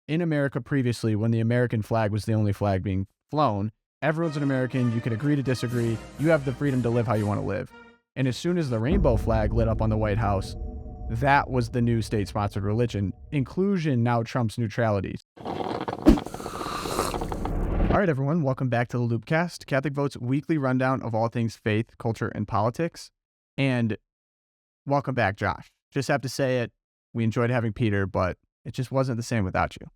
in America previously, when the American flag was the only flag being flown, everyone's an American. You can agree to disagree. You have the freedom to live how you want to live. And as soon as the rainbow flag lit up on the White House, that was the new state-sponsored religion. Inclusion now trumps neutrality. All right, everyone, welcome back to the LOOPcast, Catholic Vote's weekly rundown of all things faith, culture, and politics. And welcome back, Josh. Just have to say it. We enjoyed having Peter, but it just wasn't the same without you.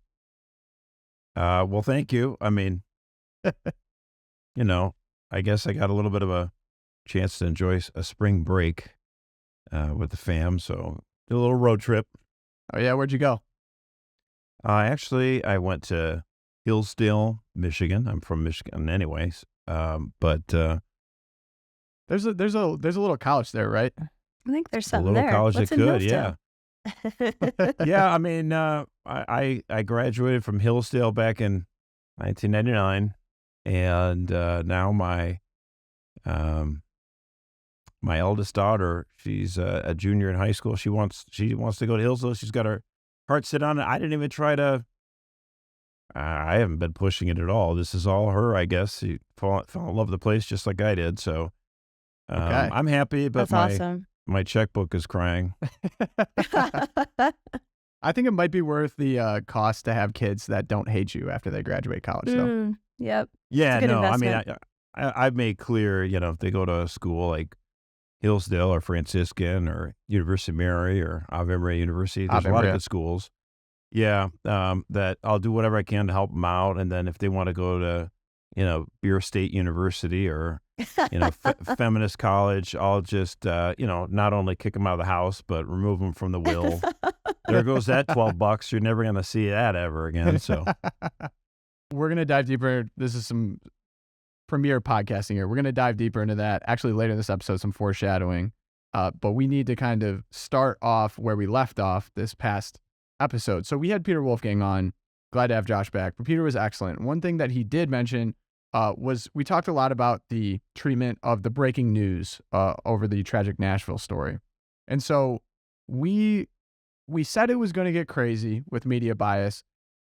Well, thank you. I mean, I guess I got a little bit of a chance to enjoy a spring break with the fam. So did a little road trip. Oh, yeah? Where'd you go? Actually, I went to Hillsdale, Michigan. I'm from Michigan anyways. But there's a little college there, right? I think there's a something little there. college What's that in could, Hillsdale? Yeah. I mean, I graduated from Hillsdale back in 1999, and now my eldest daughter, she's a junior in high school. She wants to go to Hillsdale. She's got her heart set on it. I didn't even try to. I haven't been pushing it at all. This is all her, I guess. She fell in love with the place just like I did. So Okay. I'm happy, but That's awesome. my checkbook is crying. I think it might be worth the cost to have kids that don't hate you after they graduate college, though. Yep. Yeah, It's a good no, I mean, investment. I've made clear, if they go to a school like Hillsdale or Franciscan or University of Mary or Ave Maria University, there's a lot of Maria. good schools. Yeah, that I'll do whatever I can to help them out. And then if they want to go to, Beer State University or, feminist college, I'll just, not only kick them out of the house, but remove them from the will. There goes that $12. You're never going to see that ever again. So We're going to dive deeper. This is some premier podcasting here. We're going to dive deeper into that. Actually, later in this episode, some foreshadowing. But we need to kind of start off where we left off this past episode. So we had Peter Wolfgang on. Glad to have Josh back. But Peter was excellent. One thing that he did mention was we talked a lot about the treatment of the breaking news over the tragic Nashville story. And so we said it was going to get crazy with media bias.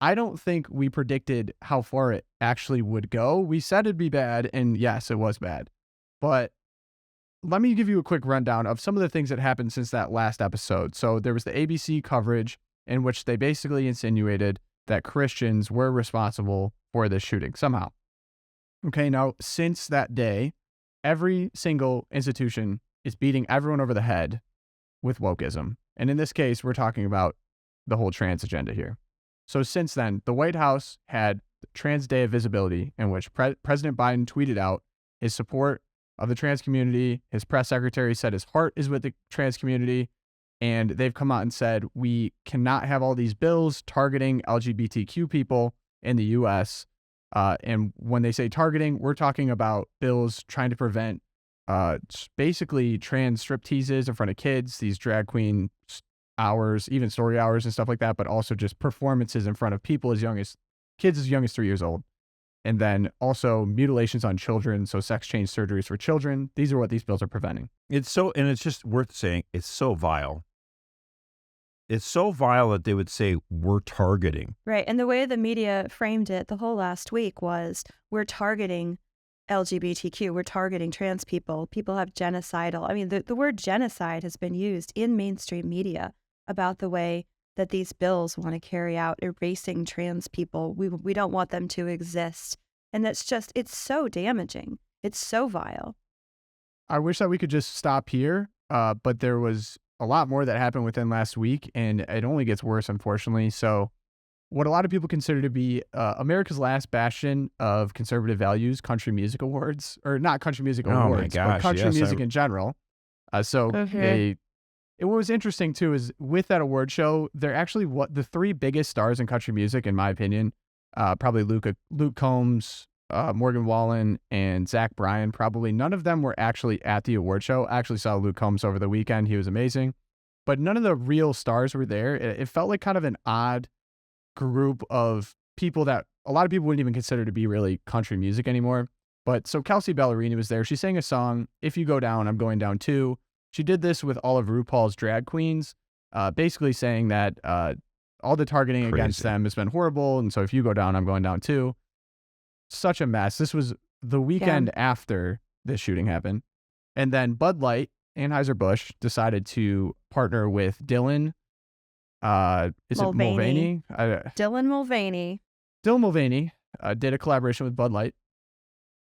I don't think we predicted how far it actually would go. We said it'd be bad, and yes, it was bad. But let me give you a quick rundown of some of the things that happened since that last episode. So there was the ABC coverage in which they basically insinuated that Christians were responsible for this shooting somehow. Okay, now since that day, every single institution is beating everyone over the head with wokeism. And in this case, we're talking about the whole trans agenda here. So since then, the White House had Trans Day of Visibility, in which President Biden tweeted out his support of the trans community. His press secretary said his heart is with the trans community. And they've come out and said, we cannot have all these bills targeting LGBTQ people in the U.S. And when they say targeting, we're talking about bills trying to prevent basically trans stripteases in front of kids, these drag queen hours, even story hours and stuff like that, but also just performances in front of people kids as young as 3 years old. And then also mutilations on children, so sex change surgeries for children. These are what these bills are preventing. and it's just worth saying, it's so vile. It's so vile that they would say we're targeting. Right. And the way the media framed it the whole last week was we're targeting LGBTQ, we're targeting trans people. People have genocidal. I mean, the word genocide has been used in mainstream media about the way that these bills want to carry out erasing trans people. We don't want them to exist. And that's just, it's so damaging. It's so vile. I wish that we could just stop here, but there was a lot more that happened within last week, and it only gets worse, unfortunately. So what a lot of people consider to be America's last bastion of conservative values, country music awards, or not country music awards, but country music in general. What was interesting too is with that award show, they're actually the three biggest stars in country music, in my opinion, probably Luke Combs, Morgan Wallen, and Zach Bryan. Probably none of them were actually at the award show. I actually saw Luke Combs over the weekend. He was amazing. But none of the real stars were there. It felt like kind of an odd group of people that a lot of people wouldn't even consider to be really country music anymore. But so Kelsey Ballerini was there. She sang a song, If You Go Down, I'm Going Down Too. She did this with all of RuPaul's drag queens, basically saying that all the targeting against Crazy. them has been horrible. And so if you go down, I'm going down too. Such a mess. This was the weekend after this shooting happened. And then Bud Light, Anheuser-Busch, decided to partner with Dylan. Is it Mulvaney? Dylan Mulvaney. Dylan Mulvaney did a collaboration with Bud Light.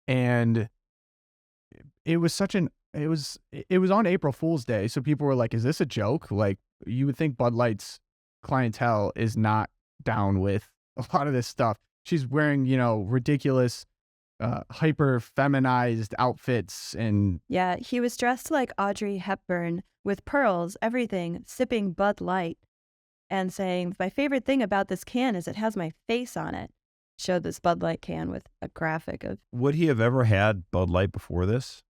And it was it was on April Fool's Day. So people were like, is this a joke? Like, you would think Bud Light's clientele is not down with a lot of this stuff. She's wearing, ridiculous, hyper feminized outfits. And yeah, he was dressed like Audrey Hepburn with pearls, everything, sipping Bud Light and saying, my favorite thing about this can is it has my face on it. Showed this Bud Light can with a graphic of. Would he have ever had Bud Light before this?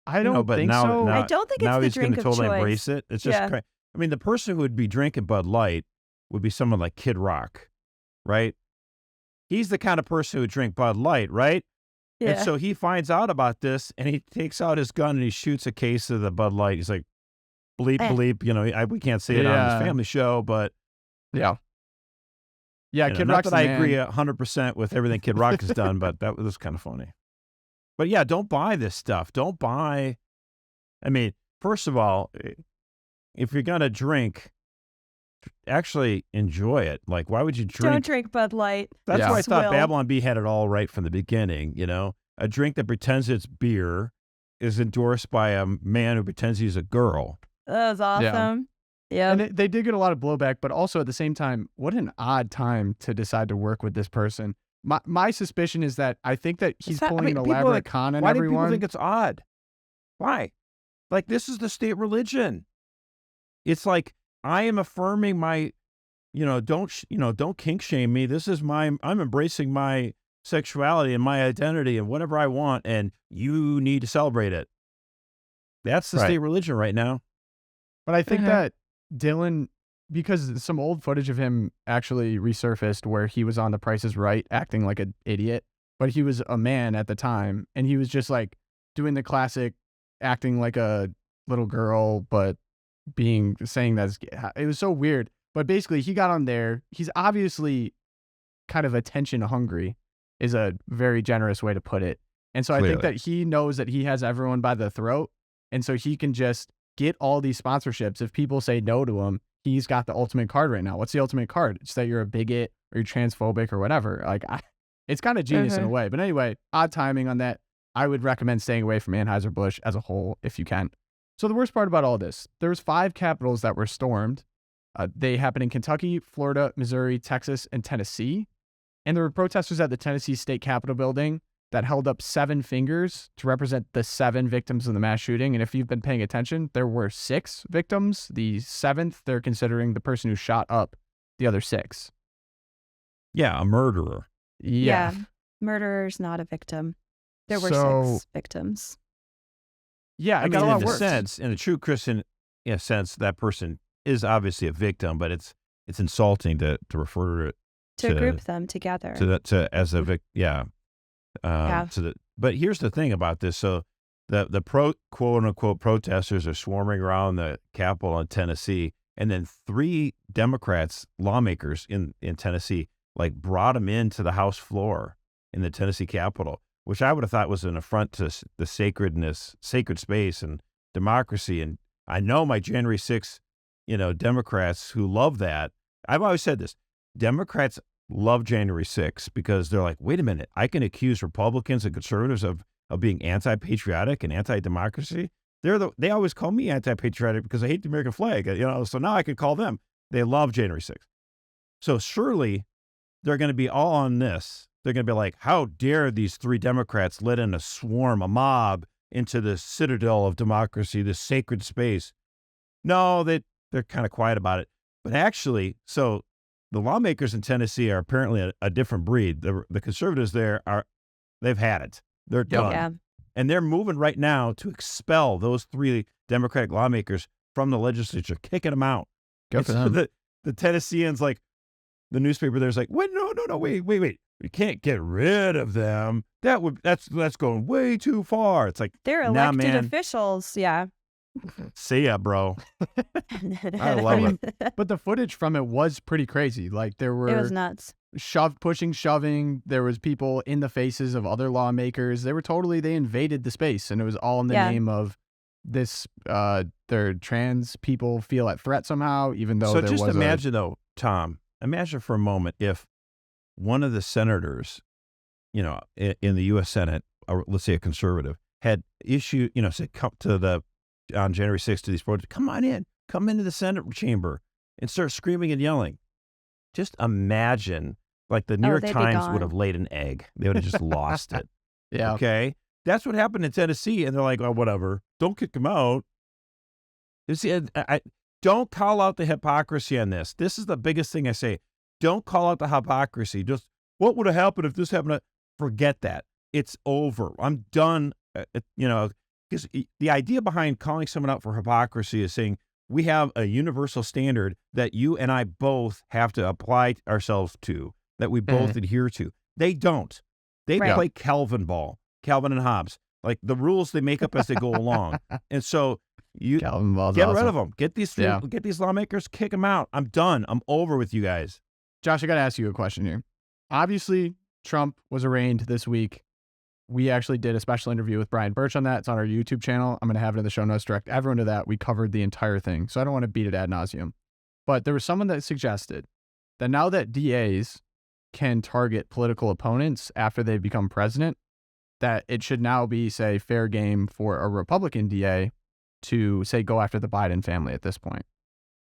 I don't think so. I don't think it's now the he's drink going to of totally choice. embrace it. It's just, I mean, the person who would be drinking Bud Light would be someone like Kid Rock, right? He's the kind of person who would drink Bud Light, right? Yeah. And so he finds out about this, and he takes out his gun and he shoots a case of the Bud Light. He's like, bleep, bleep. We can't say it on this family show, but yeah. Yeah, Kid not Rock's that I the man. agree 100% with everything Kid Rock has done, but that was kind of funny. But yeah, don't buy this stuff. Don't buy. I mean, first of all, if you're going to drink, actually enjoy it. Like, why would you drink? Don't drink Bud Light. That's why I thought Swill. Babylon Bee had it all right from the beginning. A drink that pretends it's beer is endorsed by a man who pretends he's a girl. That was awesome. Yeah. And they did get a lot of blowback, but also at the same time, what an odd time to decide to work with this person. My suspicion is that I think that he's pulling an elaborate con on why everyone. Why do people think it's odd? Why? Like, this is the state religion. It's like, I am affirming my, don't kink shame me. This is I'm embracing my sexuality and my identity and whatever I want, and you need to celebrate it. That's the state religion right now. But I think that Dylan, because some old footage of him actually resurfaced where he was on The Price is Right acting like an idiot, but he was a man at the time, and he was just like doing the classic acting like a little girl, but saying that it was so weird. But basically, he got on there. He's obviously kind of attention hungry, is a very generous way to put it. And so I think that he knows that he has everyone by the throat, and so he can just get all these sponsorships. If people say no to him, he's got the ultimate card right now. What's the ultimate card? It's that you're a bigot or you're transphobic or whatever. Like, it's kind of genius in a way. But anyway, odd timing on that. I would recommend staying away from Anheuser-Busch as a whole if you can. So the worst part about all this, there was 5 capitals that were stormed. They happened in Kentucky, Florida, Missouri, Texas, and Tennessee. And there were protesters at the Tennessee State Capitol building that held up 7 fingers to represent the 7 victims of the mass shooting. And if you've been paying attention, there were 6 victims. The 7th, they're considering the person who shot up the other 6. Yeah, a murderer. Yeah. Murderer's not a victim. There were 6 victims. Yeah, I mean, in a true Christian sense, that person is obviously a victim, but it's insulting to refer to group them together. But here's the thing about this. So the quote unquote protesters are swarming around the Capitol in Tennessee, and then 3 Democrats, lawmakers in Tennessee, like brought them into the House floor in the Tennessee Capitol, which I would have thought was an affront to the sacred space and democracy. And I know my January 6th, Democrats who love that. I've always said this. Democrats love January 6th because they're like, wait a minute, I can accuse Republicans and conservatives of being anti-patriotic and anti-democracy. They always call me anti-patriotic because I hate the American flag, so now I can call them. They love January 6th. So surely they're going to be all on this. They're going to be like, how dare these 3 Democrats let in a mob into the citadel of democracy, this sacred space. No, they're kind of quiet about it. But actually, so the lawmakers in Tennessee are apparently a different breed. The conservatives there they've had it. They're done. Yeah. And they're moving right now to expel those 3 Democratic lawmakers from the legislature, kicking them out. Good for them. The Tennesseans, like, the newspaper there's like, wait, no, wait. We can't get rid of them. That's going way too far. It's like, they're elected officials. Yeah. See ya, bro. I love it. But the footage from it was pretty crazy. Like there It was were nuts. shoving. There was people in the faces of other lawmakers. They invaded the space, and it was all in the Yeah. name of this. Their trans people feel at threat somehow, even though So there just was imagine though, Tom, imagine for a moment if one of the senators, in the U.S. Senate, or let's say a conservative, had issued, said, come to on January 6th to these protests, come into the Senate chamber and start screaming and yelling. Just imagine, like the New York they'd be Times would gone. have laid an egg. They would have just lost it. yeah. Okay. That's what happened in Tennessee. And they're like, oh, whatever. Don't kick him out. You see, I don't call out the hypocrisy on this. This is the biggest thing I say. Don't call out the hypocrisy. Just what would have happened if this happened? Forget that. It's over. I'm done. Because the idea behind calling someone out for hypocrisy is saying we have a universal standard that you and I both have to apply ourselves to, that we both adhere to. They don't. They Right. play Calvin and Hobbes, like the rules they make up as they go along. And so you Calvin Ball's get awesome. rid of them. Get these lawmakers, kick them out. I'm done. I'm over with you guys. Josh, I got to ask you a question here. Obviously, Trump was arraigned this week. We actually did a special interview with Brian Birch on that. It's on our YouTube channel. I'm going to have it in the show notes. Direct everyone to that. We covered the entire thing. So I don't want to beat it ad nauseum. But there was someone that suggested that now that DAs can target political opponents after they become president, that it should now be, say, fair game for a Republican DA to, say, go after the Biden family at this point.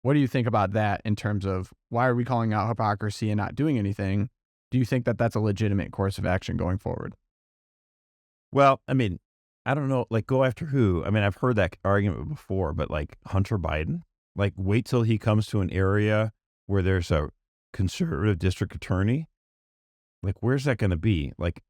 What do you think about that in terms of why are we calling out hypocrisy and not doing anything? Do you think that that's a legitimate course of action going forward? Well, I mean, I don't know, like go after who? I mean, I've heard that argument before, but like Hunter Biden, like wait till he comes to an area where there's a conservative district attorney. Like, where's that going to be? Like,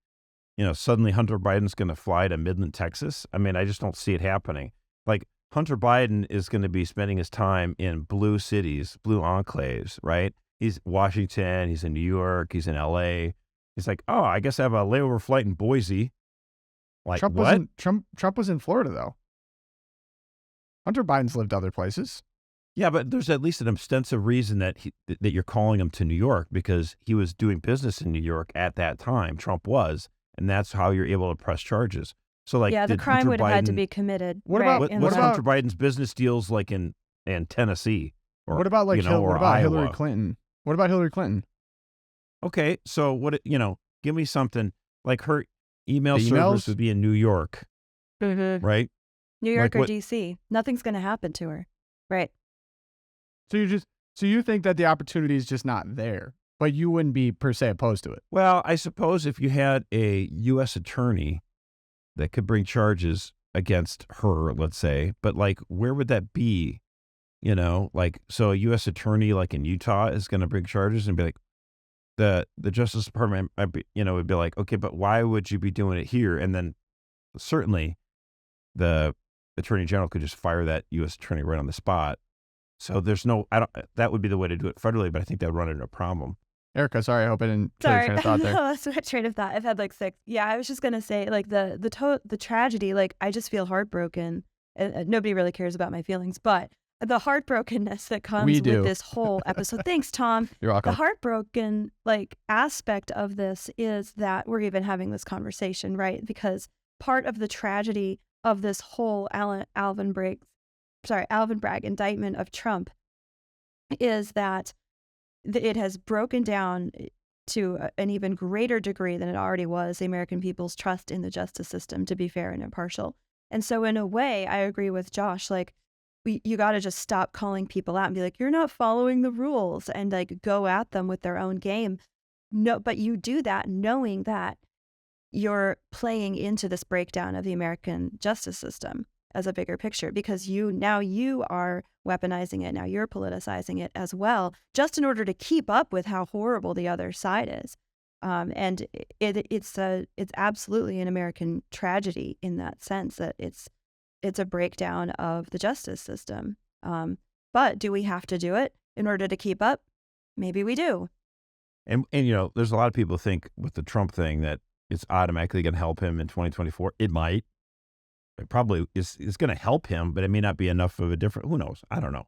suddenly Hunter Biden's going to fly to Midland, Texas. I mean, I just don't see it happening. Like Hunter Biden is going to be spending his time in blue cities, blue enclaves, right? He's Washington, he's in New York, he's in LA. He's like, oh, I guess I have a layover flight in Boise. Like Trump what? Trump was in Florida though. Hunter Biden's lived other places. Yeah, but there's at least an extensive reason that that you're calling him to New York, because he was doing business in New York at that time. Trump was, and that's how you're able to press charges. So like, Yeah, the did crime Hunter would have had to Biden- be committed. What right, about- in What's the- Hunter Biden's business deals like in Tennessee? Or, What about like or what about Hillary Iowa? Clinton? What about Hillary Clinton? Okay, so give me something like her email The service emails? would be in New York, Mhm. right? New York or what- DC. Nothing's going to happen to her. Right. So you think that the opportunity is just not there, but you wouldn't be per se opposed to it. Well, I suppose if you had a U.S. attorney that could bring charges against her, let's say, but like, where would that be? Like, so a U.S. attorney like in Utah is going to bring charges and be like, the Justice Department, would be like, okay, but why would you be doing it here? And then certainly the Attorney General could just fire that U.S. attorney right on the spot. So that would be the way to do it federally, but I think that would run into a problem. Erika, sorry, I hope I didn't kill your Sorry. train of thought there. No, that's my train of thought. I've had like 6. Yeah, I was just going to say like the tragedy, like I just feel heartbroken. Nobody really cares about my feelings, but the heartbrokenness that comes We with do. this whole episode. Thanks, Tom. You're welcome. The heartbroken like aspect of this is that we're even having this conversation, right? Because part of the tragedy of this whole Alvin Bragg indictment of Trump is that it has broken down to an even greater degree than it already was the American people's trust in the justice system to be fair and impartial. And so in a way, I agree with Josh, like you got to just stop calling people out and be like, you're not following the rules, and like go at them with their own game. No, but you do that knowing that you're playing into this breakdown of the American justice system as a bigger picture, because you are weaponizing it. Now you're politicizing it as well, just in order to keep up with how horrible the other side is. And it's absolutely an American tragedy in that sense that it's a breakdown of the justice system. But do we have to do it in order to keep up? Maybe we do. And there's a lot of people who think with the Trump thing that it's automatically going to help him in 2024. It might. it probably is going to help him, but it may not be enough of a different, who knows? I don't know.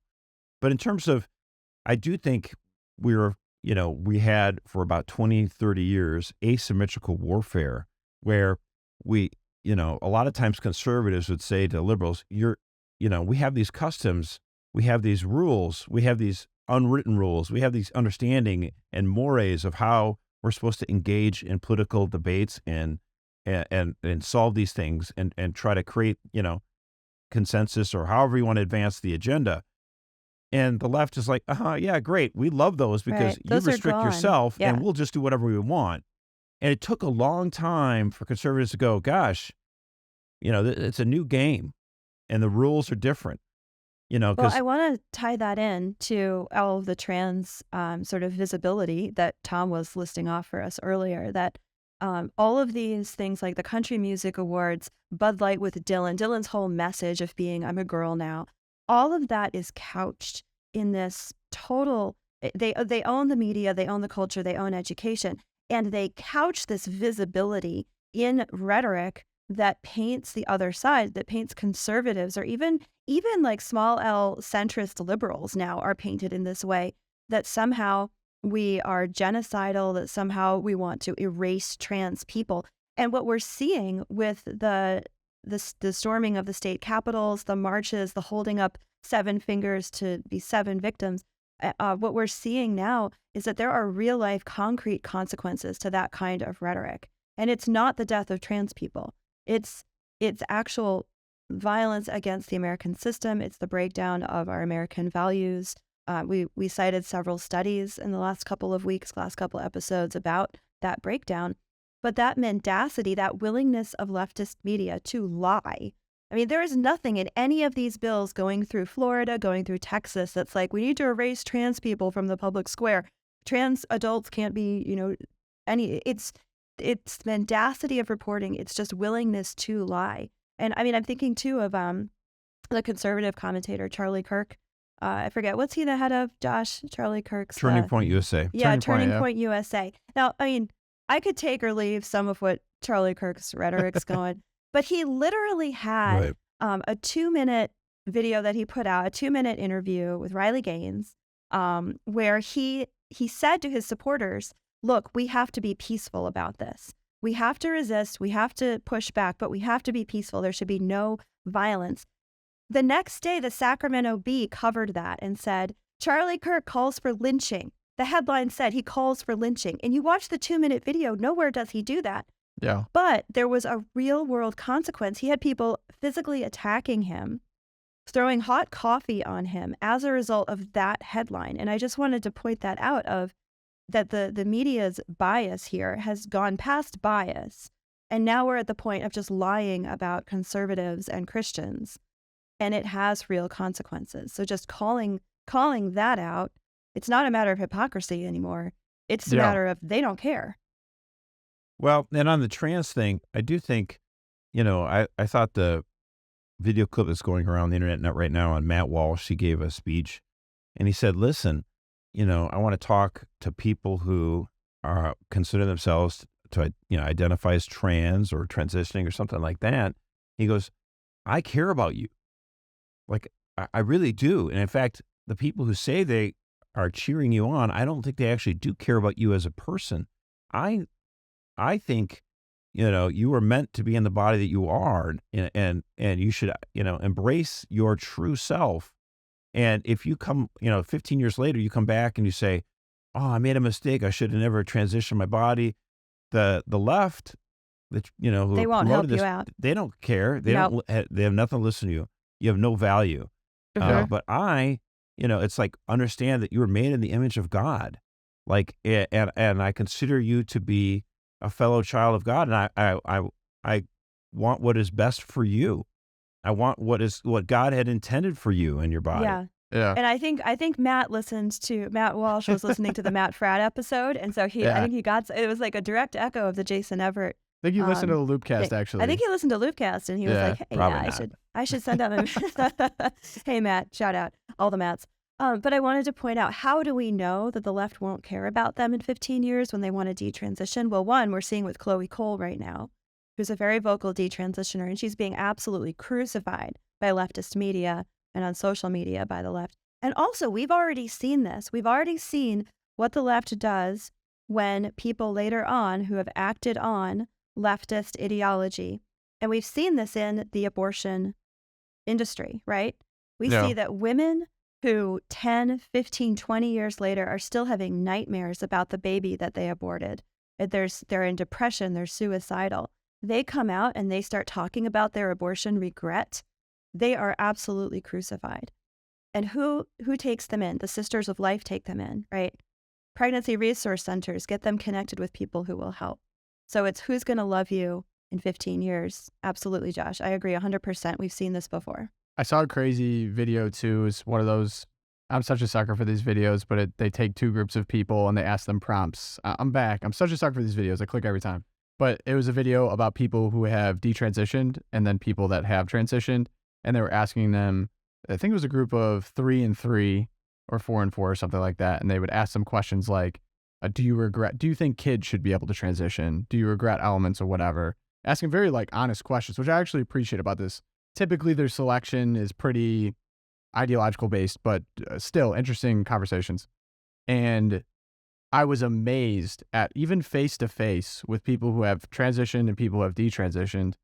But in terms of, I do think we had for about 20, 30 years, asymmetrical warfare where we, a lot of times conservatives would say to liberals, we have these customs, we have these rules, we have these unwritten rules, we have these understanding and mores of how we're supposed to engage in political debates and solve these things and try to create, consensus or however you want to advance the agenda. And the left is like, yeah, great. We love those because you restrict yourself and we'll just do whatever we want. And it took a long time for conservatives to go, gosh, it's a new game and the rules are different. Well, I want to tie that in to all of the trans sort of visibility that Tom was listing off for us earlier, that all of these things like the Country Music Awards, Bud Light with Dylan's whole message of being, I'm a girl now, all of that is couched in this total, they own the media, they own the culture, they own education, and they couch this visibility in rhetoric that paints the other side, that paints conservatives, or even like small L centrist liberals now are painted in this way, that somehow we are genocidal, that somehow we want to erase trans people. And what we're seeing with the storming of the state capitals, the marches, the holding up 7 fingers to be 7 victims, what we're seeing now is that there are real life concrete consequences to that kind of rhetoric. And it's not the death of trans people. It's actual violence against the American system. It's the breakdown of our American values. We cited several studies in the last couple of weeks, last couple episodes about that breakdown. But that mendacity, that willingness of leftist media to lie. I mean, there is nothing in any of these bills going through Florida, going through Texas, that's like, we need to erase trans people from the public square. Trans adults can't be, it's mendacity of reporting. It's just willingness to lie. And I mean, I'm thinking too of the conservative commentator, Charlie Kirk. I forget, what's he the head of, Josh? Charlie Kirk's Turning Point USA. Yeah, Turning Point USA. Now, I mean, I could take or leave some of what Charlie Kirk's rhetoric's going, but he literally had a 2-minute video that he put out, a 2-minute interview with Riley Gaines, where he said to his supporters, look, we have to be peaceful about this. We have to resist, we have to push back, but we have to be peaceful. There should be no violence. The next day, the Sacramento Bee covered that and said, Charlie Kirk calls for lynching. The headline said he calls for lynching. And you watch the 2-minute video, nowhere does he do that. Yeah. But there was a real world consequence. He had people physically attacking him, throwing hot coffee on him as a result of that headline. And I just wanted to point that out, of that the media's bias here has gone past bias. And now we're at the point of just lying about conservatives and Christians. And it has real consequences. So just calling that out, it's not a matter of hypocrisy anymore. It's a matter of they don't care. Well, and on the trans thing, I do think, I thought the video clip that's going around the internet right now on Matt Walsh, he gave a speech and he said, listen, I want to talk to people who consider themselves to, identify as trans or transitioning or something like that. He goes, I care about you. Like, I really do. And in fact, the people who say they are cheering you on, I don't think they actually do care about you as a person. I think, you are meant to be in the body that you are, and you should, embrace your true self. And if you come, 15 years later, you come back and you say, oh, I made a mistake. I should have never transitioned my body. The left, who they won't help you out. They don't care. They don't. They have nothing to listen to you. You have no value. But it's like, understand that you were made in the image of God. Like, and I consider you to be a fellow child of God. And I want what is best for you. I want what God had intended for you and your body. Yeah. And I think Matt Walsh was listening to the Matt Fradd episode. And so I think he got, it was like a direct echo of the Jason Everett. I think he listened to the LOOPcast, actually. I think he listened to LOOPcast, and he was like, hey, I should send out a hey, Matt, shout out, all the Matts. But I wanted to point out, how do we know that the left won't care about them in 15 years when they want to detransition? Well, one, we're seeing with Chloe Cole right now, who's a very vocal detransitioner, and she's being absolutely crucified by leftist media and on social media by the left. And also, we've already seen this. We've already seen what the left does when people later on who have acted on leftist ideology. And we've seen this in the abortion industry, right? We see that women who 10, 15, 20 years later are still having nightmares about the baby that they aborted. They're in depression, they're suicidal. They come out and they start talking about their abortion regret. They are absolutely crucified. And who takes them in? The Sisters of Life take them in, right? Pregnancy resource centers get them connected with people who will help. So it's who's going to love you in 15 years. Absolutely, Josh. I agree 100%. We've seen this before. I saw a crazy video too. It's one of those, I'm such a sucker for these videos, but they take two groups of people and they ask them prompts. I'm back. I'm such a sucker for these videos. I click every time. But it was a video about people who have detransitioned and then people that have transitioned. And they were asking them, I think it was a group of 3 and 3 or 4 and 4 or something like that. And they would ask them questions like, do you think kids should be able to transition? Do you regret elements or whatever? Asking very like honest questions, which I actually appreciate about this. Typically their selection is pretty ideological based, but still interesting conversations. And I was amazed at, even face to face with people who have transitioned and people who have detransitioned,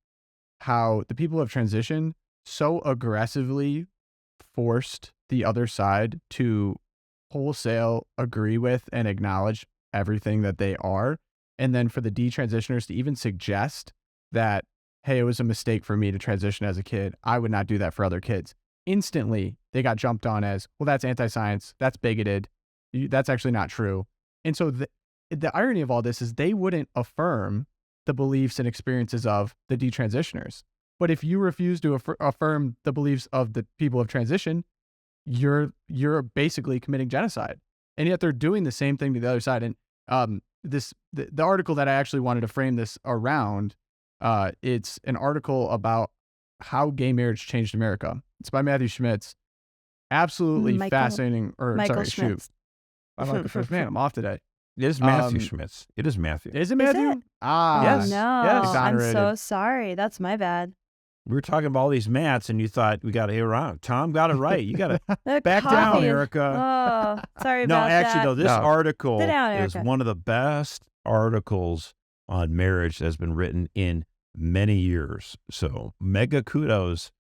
how the people who have transitioned so aggressively forced the other side to wholesale agree with and acknowledge everything that they are. And then for the detransitioners to even suggest that, hey, it was a mistake for me to transition as a kid. I would not do that for other kids. Instantly, they got jumped on as, well, that's anti-science. That's bigoted. That's actually not true. And so the irony of all this is they wouldn't affirm the beliefs and experiences of the detransitioners. But if you refuse to affirm the beliefs of the people of transition, you're basically committing genocide. And yet they're doing the same thing to the other side. And the article that I actually wanted to frame this around, it's an article about how gay marriage changed America. It's by Matthew Schmitz. Absolutely fascinating. Michael Schmitz. I'm like the first man. I'm off today. It is Matthew Schmitz. It is Matthew. Is it Matthew? Is it? Yes. No. Yes. I'm so sorry. That's my bad. We were talking about all these mats, and you thought we got to hear around. Tom got it right. You got to back down, Erika. Oh, sorry about that. No, actually, though, this article Sit down, is Erika. one of the best articles on marriage that has been written in many years. So mega kudos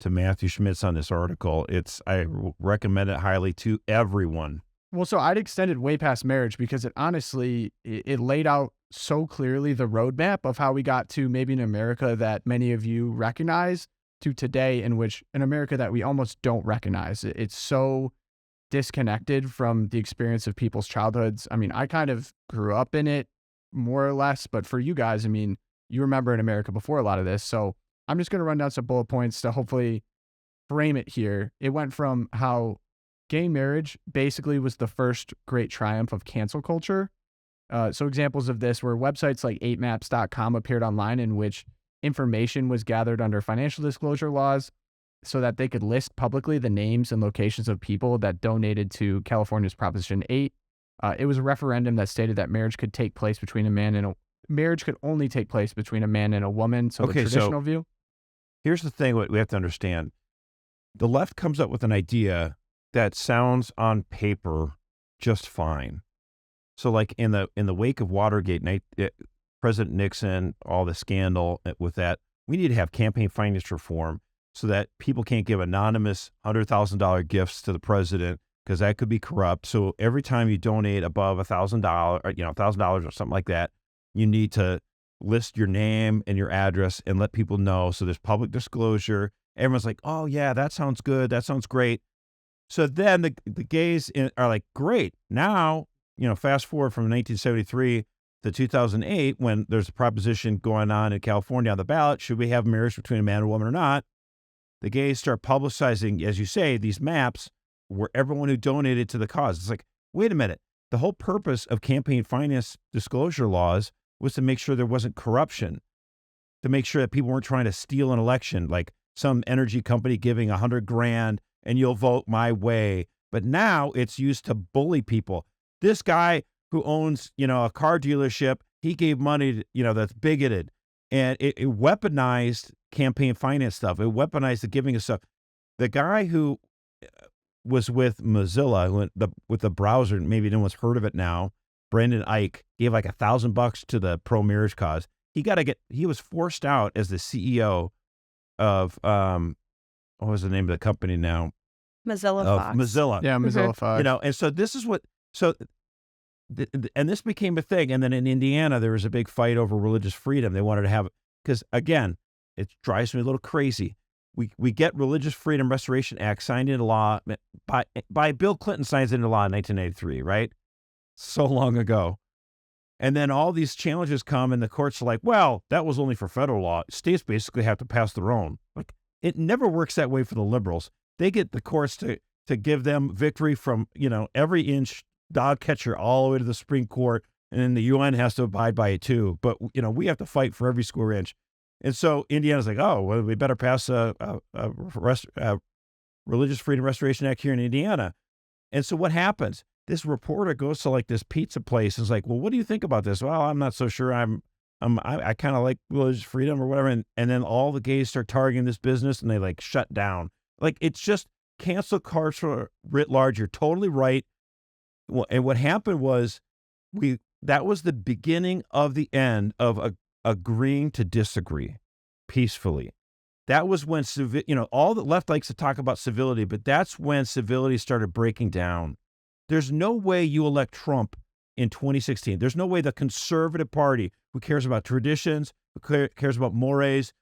to Matthew Schmitz on this article. I recommend it highly to everyone. Well, so I'd extended way past marriage because it honestly, it laid out so clearly the roadmap of how we got to maybe an America that many of you recognize to today, in which an America that we almost don't recognize. It's so disconnected from the experience of people's childhoods. I mean, I kind of grew up in it more or less, but for you guys, I mean, you remember in America before a lot of this. So I'm just going to run down some bullet points to hopefully frame it here. It went from how gay marriage basically was the first great triumph of cancel culture. So examples of this were websites like 8maps.com appeared online, in which information was gathered under financial disclosure laws so that they could list publicly the names and locations of people that donated to California's Proposition 8. It was a referendum that stated that marriage could take place between a man and a marriage could only take place between a man and a woman. So Okay, the traditional view. Here's the thing: what we have to understand: the left comes up with an idea that sounds on paper just fine. So, like in the wake of Watergate, President Nixon, all the scandal with that, we need to have campaign finance reform so that people can't give anonymous $100,000 gifts to the president, because that could be corrupt. So every time you donate above $1,000, or $1,000 or something like that, you need to list your name and your address and let people know. So there's public disclosure. Everyone's like, oh yeah, that sounds good. That sounds great. So then the gays are like, great. Now, fast forward from 1973 to 2008, when there's a proposition going on in California on the ballot, should we have marriage between a man and a woman or not? The gays start publicizing, as you say, these maps where everyone who donated to the cause. It's like, wait a minute. The whole purpose of campaign finance disclosure laws was to make sure there wasn't corruption, to make sure that people weren't trying to steal an election, like some energy company giving $100,000 and you'll vote my way. But now it's used to bully people. This guy who owns, a car dealership, he gave money to, that's bigoted. And it weaponized campaign finance stuff. It weaponized the giving of stuff. The guy who was with Mozilla, with the browser, maybe no one's heard of it now, Brendan Eich, gave like $1,000 to the pro-marriage cause. He was forced out as the CEO of, what was the name of the company now? Mozilla Fox. Mozilla. Yeah, Mozilla Fox. And so this is what, and this became a thing. And then in Indiana, there was a big fight over religious freedom. They wanted to have, because again, it drives me a little crazy. We get Religious Freedom Restoration Act signed into law by Bill Clinton, signs into law in 1983, right? So long ago. And then all these challenges come and the courts are like, well, that was only for federal law. States basically have to pass their own. Like, it never works that way for the liberals. They get the courts to give them victory from, every inch dog catcher all the way to the Supreme Court. And then the UN has to abide by it too. But, we have to fight for every square inch. And so Indiana's like, oh, well, we better pass a Religious Freedom Restoration Act here in Indiana. And so what happens? This reporter goes to like this pizza place and is like, well, what do you think about this? Well, I'm not so sure. I kind of like religious freedom or whatever. And then all the gays start targeting this business and they like shut down. Like, it's just cancel culture writ large. You're totally right. Well, and what happened was that was the beginning of the end of agreeing to disagree peacefully. That was when all the left likes to talk about civility, but that's when civility started breaking down. There's no way you elect Trump in 2016. There's no way the conservative party, who cares about traditions, who cares about mores,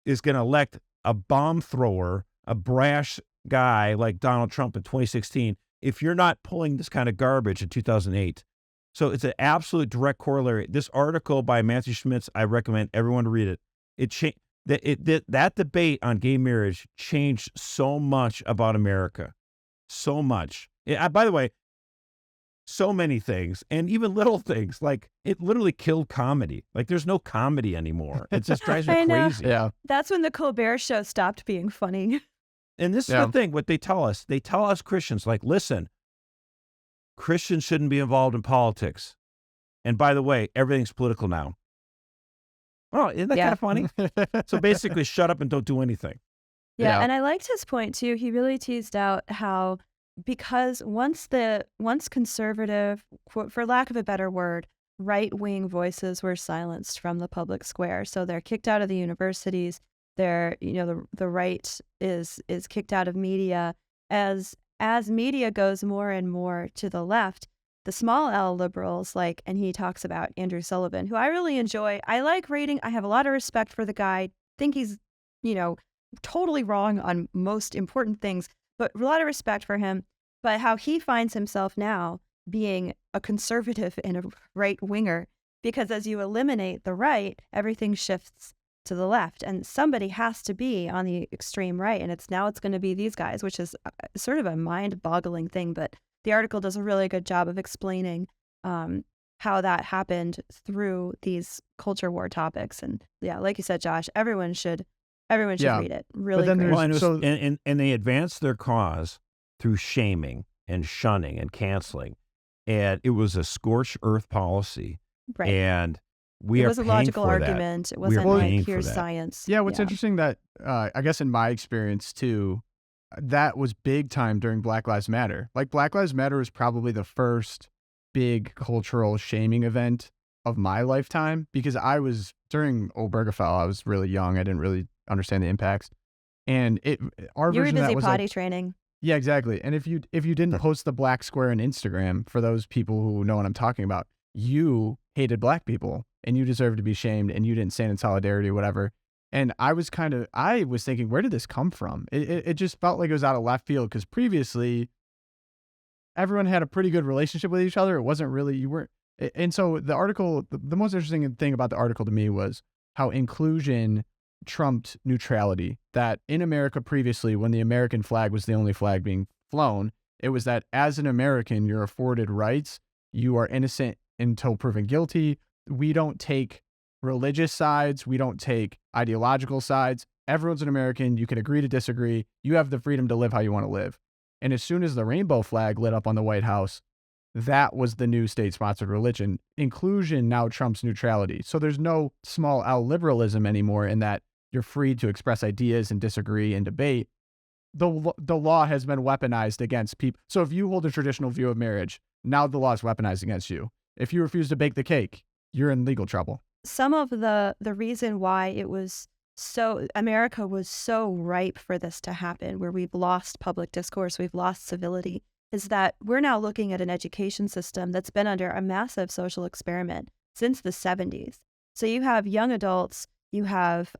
is going to elect a bomb thrower, a brash guy like Donald Trump in 2016 if you're not pulling this kind of garbage in 2008. So it's an absolute direct corollary. This article by Matthew Schmitz, I recommend everyone to read it. That debate on gay marriage changed so much about America. So much. By the way, so many things, and even little things. Like, it literally killed comedy. Like, there's no comedy anymore. It just drives me crazy. Yeah. That's when the Colbert Show stopped being funny. And this is the thing, what they tell us. They tell us Christians, like, listen, Christians shouldn't be involved in politics. And by the way, everything's political now. Oh, isn't that kind of funny? So basically, shut up and don't do anything. Yeah, and I liked his point too. He really teased out how, because once conservative, for lack of a better word, right-wing voices were silenced from the public square. So they're kicked out of the universities. They're, the right is kicked out of media. As media goes more and more to the left, the small L liberals, and he talks about Andrew Sullivan, who I really enjoy. I like reading. I have a lot of respect for the guy. Think he's, totally wrong on most important things, but a lot of respect for him. But how he finds himself now being a conservative and a right-winger, because as you eliminate the right, everything shifts to the left, and somebody has to be on the extreme right, and it's going to be these guys, which is sort of a mind-boggling thing. But the article does a really good job of explaining how that happened through these culture war topics. And like you said, Josh, everyone should read it. Really great. Well, and they advanced their cause through shaming and shunning and canceling, and it was a scorched earth policy. Right. And it was a logical argument. It wasn't like here's science. Yeah, what's interesting that I guess in my experience too, that was big time during Black Lives Matter. Like, Black Lives Matter was probably the first big cultural shaming event of my lifetime, because I was during Obergefell, I was really young. I didn't really understand the impacts. And our you were version busy of that was potty training. Yeah, exactly. And if you didn't post the black square on Instagram, for those people who know what I'm talking about, you hated black people and you deserved to be shamed and you didn't stand in solidarity or whatever. And I was thinking, where did this come from? It just felt like it was out of left field, because previously everyone had a pretty good relationship with each other. It wasn't really, and so the article, the most interesting thing about the article to me was how inclusion trumped neutrality. That in America previously, when the American flag was the only flag being flown, it was that as an American, you're afforded rights. You are innocent until proven guilty. We don't take religious sides. We don't take ideological sides. Everyone's an American. You can agree to disagree. You have the freedom to live how you want to live. And as soon as the rainbow flag lit up on the White House, that was the new state-sponsored religion. Inclusion now trumps neutrality. So there's no small L liberalism anymore in that you're free to express ideas and disagree and debate. The law has been weaponized against people. So if you hold a traditional view of marriage, now the law is weaponized against you. If you refuse to bake the cake, you're in legal trouble. Some of the reason why it was America was so ripe for this to happen, where we've lost public discourse, we've lost civility, is that we're now looking at an education system that's been under a massive social experiment since the 70s. So you have young adults, you have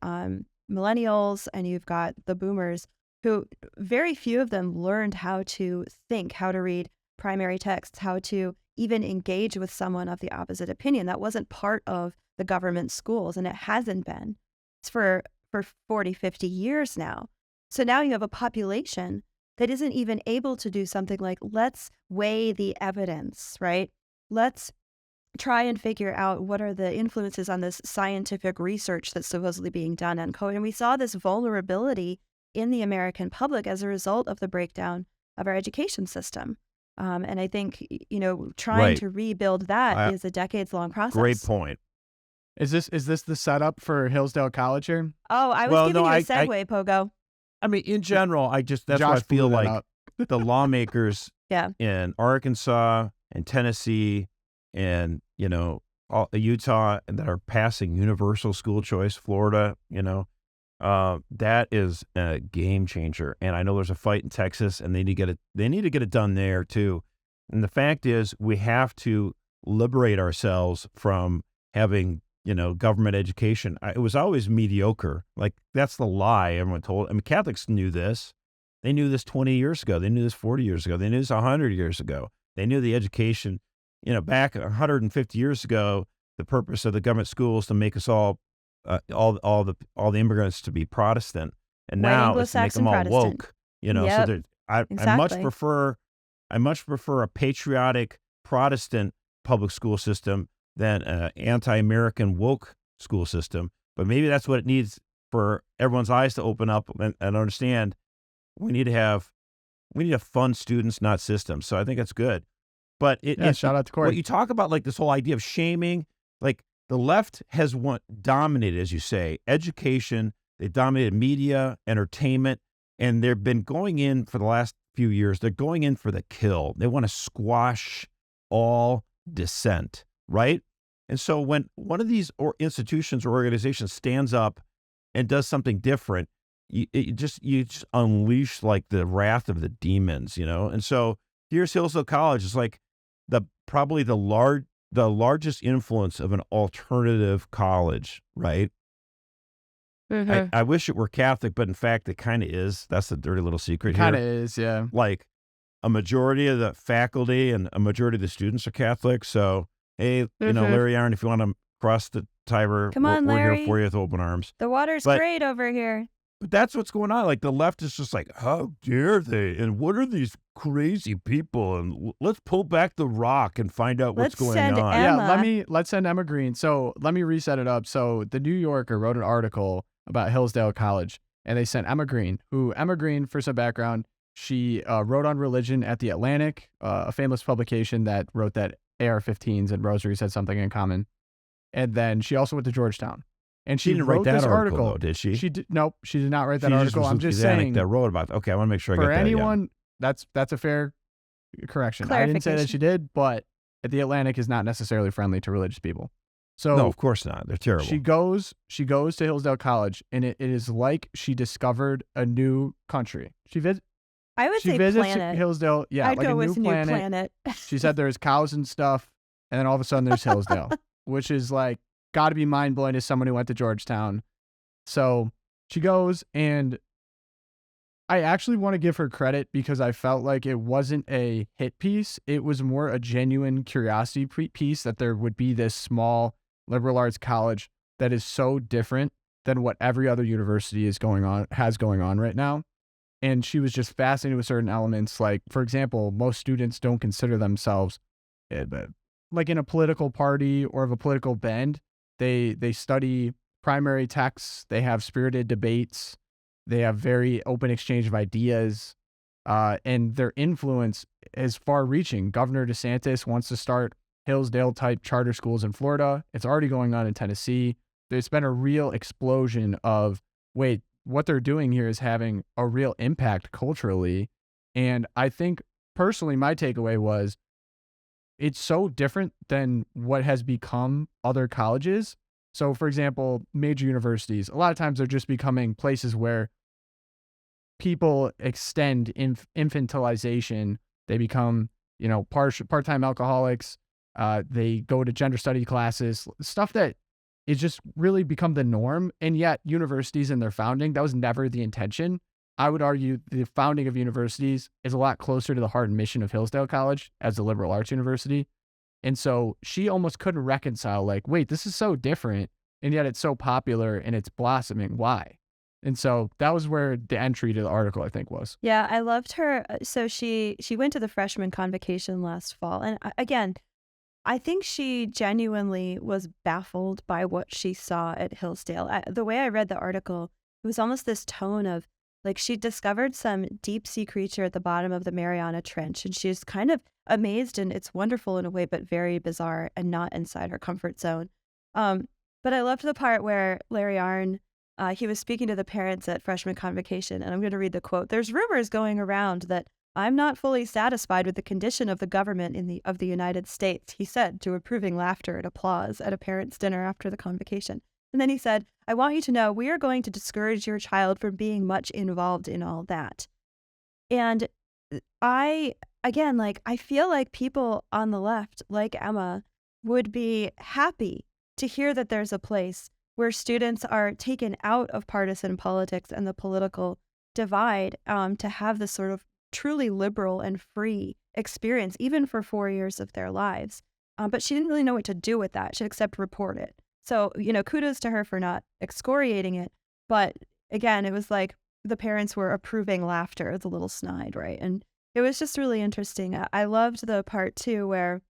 millennials, and you've got the boomers, who very few of them learned how to think, how to read primary texts, how to even engage with someone of the opposite opinion. That wasn't part of the government schools, and it hasn't been. It's for 40, 50 years now. So now you have a population that isn't even able to do something like, let's weigh the evidence, right? Let's try and figure out what are the influences on this scientific research that's supposedly being done on COVID. And we saw this vulnerability in the American public as a result of the breakdown of our education system. And I think, trying to rebuild that is a decades-long process. Great point. Is this the setup for Hillsdale College here? Oh, I was giving you a segue, Pogo. I mean, in general, that's Josh why I feel blew that like up. the lawmakers Yeah. in Arkansas and Tennessee and, Utah that are passing universal school choice, Florida, that is a game changer. And I know there's a fight in Texas, and they need to get it done there too. And the fact is, we have to liberate ourselves from having, government education. It was always mediocre. Like, that's the lie everyone told. I mean, Catholics knew this. They knew this 20 years ago. They knew this 40 years ago. They knew this 100 years ago. They knew the education, back 150 years ago, the purpose of the government schools to make us all the immigrants to be Protestant, and now it's to make them all woke. Yep. So Exactly. I much prefer a patriotic Protestant public school system than an anti-American woke school system. But maybe that's what it needs for everyone's eyes to open up and understand. We need to have fun students, not systems. So I think that's good. But shout out to Corey. What you talk about, like this whole idea of shaming, like the left has dominated, as you say, education. They dominated media, entertainment, and they've been going in for the last few years. They're going in for the kill. They want to squash all dissent, right? And so when one of these institutions or organizations stands up and does something different, you just unleash like the wrath of the demons, And so here's Hillsdale College. It's like probably the largest influence of an alternative college, right? Mm-hmm. I wish it were Catholic, but in fact, it kind of is. That's the dirty little secret here. Kind of is, yeah. Like a majority of the faculty and a majority of the students are Catholic. So, hey, Larry Arn, if you want to cross the Tiber, Come on, we're Larry. here for you with open arms. The water's great over here. But that's what's going on. Like the left is just like, how dare they? And what are these crazy people? And let's pull back the rock and find out what's going on. Yeah, let's send Emma Green. So let me reset it up. So the New Yorker wrote an article about Hillsdale College, and they sent Emma Green, for some background, she wrote on religion at The Atlantic, a famous publication that wrote that AR-15s and rosaries had something in common. And then she also went to Georgetown. And she didn't wrote write that this article, article, though, did she? Nope, she did not write that article. I'm just saying that wrote about. Okay, I want to make sure I get for that. anyone, that's a fair correction. I didn't say that she did, but The Atlantic is not necessarily friendly to religious people. So no, of course not. They're terrible. She goes to Hillsdale College, and it is like she discovered a new country. I would say visits planet. Hillsdale, I'd like go a with new planet. She said there's cows and stuff, and then all of a sudden there's Hillsdale, which is like got to be mind blowing to someone who went to Georgetown. So she goes, and I actually want to give her credit because I felt like it wasn't a hit piece. It was more a genuine curiosity piece that there would be this small liberal arts college that is so different than what every other university has going on right now. And she was just fascinated with certain elements. Like, for example, most students don't consider themselves like in a political party or of a political bend. They study primary texts. They have spirited debates. They have very open exchange of ideas. and their influence is far-reaching. Governor DeSantis wants to start Hillsdale-type charter schools in Florida. It's already going on in Tennessee. There's been a real explosion of, wait, what they're doing here is having a real impact culturally. And I think, personally, my takeaway was it's so different than what has become other colleges. So, for example, major universities, a lot of times they're just becoming places where people extend infantilization. They become, part-time alcoholics. They go to gender study classes, stuff that is just really become the norm. And yet universities in their founding, that was never the intention. I would argue the founding of universities is a lot closer to the heart and mission of Hillsdale College as a liberal arts university. And so she almost couldn't reconcile, like, wait, this is so different, and yet it's so popular and it's blossoming. Why? And so that was where the entry to the article, I think, was. Yeah, I loved her. So she went to the freshman convocation last fall. And again, I think she genuinely was baffled by what she saw at Hillsdale. The way I read the article, it was almost this tone of, like, she discovered some deep sea creature at the bottom of the Mariana Trench, and she's kind of amazed, and it's wonderful in a way, but very bizarre and not inside her comfort zone. But I loved the part where Larry Arnn, he was speaking to the parents at freshman convocation, and I'm going to read the quote. "There's rumors going around that I'm not fully satisfied with the condition of the government of the United States," he said to approving laughter and applause at a parents' dinner after the convocation. And then he said, "I want you to know we are going to discourage your child from being much involved in all that." And I feel like people on the left, like Emma, would be happy to hear that there's a place where students are taken out of partisan politics and the political divide to have this sort of truly liberal and free experience, even for 4 years of their lives. But she didn't really know what to do with that. She except report it. So, kudos to her for not excoriating it. But again, it was like the parents were approving laughter, the little snide, right? And it was just really interesting. I loved the part, too, where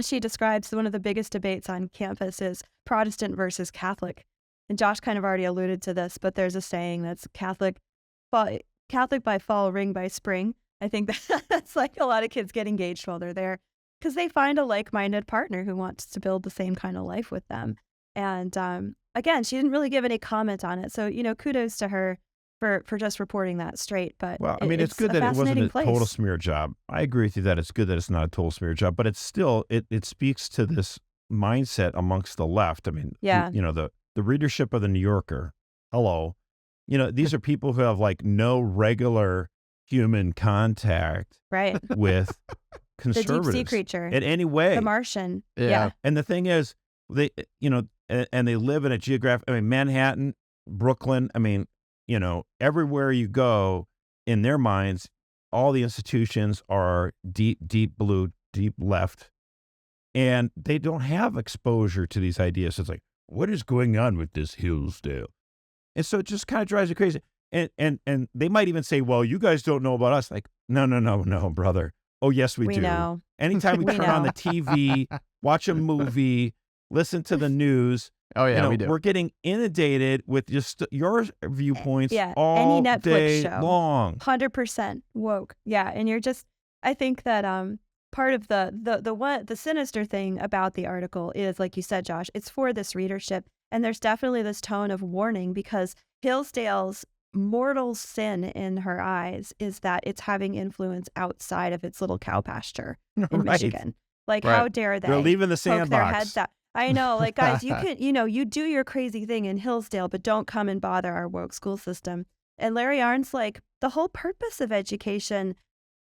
she describes one of the biggest debates on campus is Protestant versus Catholic. And Josh kind of already alluded to this, but there's a saying that's Catholic by fall, ring by spring. I think that's like a lot of kids get engaged while they're there because they find a like-minded partner who wants to build the same kind of life with them. And again, she didn't really give any comment on it. So, kudos to her for just reporting that straight. But well, I mean, it's good that it wasn't a total smear job. I agree with you that it's good that it's not a total smear job, but it's still, it speaks to this mindset amongst the left. I mean, yeah. The readership of the New Yorker, hello, these are people who have like no regular human contact right. with conservatives. The deep sea creature. In any way. The Martian. Yeah. And the thing is, they live in a Manhattan, Brooklyn, everywhere you go, in their minds, all the institutions are deep blue, deep left, and they don't have exposure to these ideas. So it's like, what is going on with this Hillsdale? And so it just kind of drives you crazy. And they might even say, well, you guys don't know about us. Like, no, brother. Oh, yes, we do. Know. Anytime we turn on the TV, watch a movie, listen to the news. Oh, yeah, we do. We're getting inundated with just your viewpoints any all Netflix day show. long. 100% woke. Yeah. And I think that part of the sinister thing about the article is, like you said, Josh, it's for this readership. And there's definitely this tone of warning because Hillsdale's mortal sin in her eyes is that it's having influence outside of its little cow pasture in Michigan. Like, how dare they? They're leaving the sandbox. Poke their heads out. I know, like, guys, you can, you do your crazy thing in Hillsdale, but don't come and bother our woke school system. And Larry Arnn's like, the whole purpose of education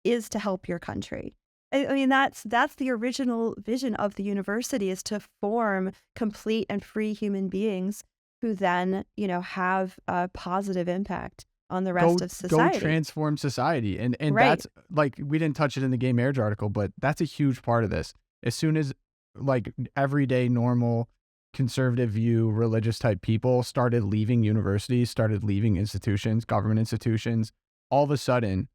is to help your country. I mean, that's the original vision of the university, is to form complete and free human beings who then, have a positive impact on the rest of society. Go transform society. And right. That's, like, we didn't touch it in the gay marriage article, but that's a huge part of this. As soon as, like, everyday, normal, conservative view, religious type people started leaving universities, started leaving institutions, government institutions, all of a sudden,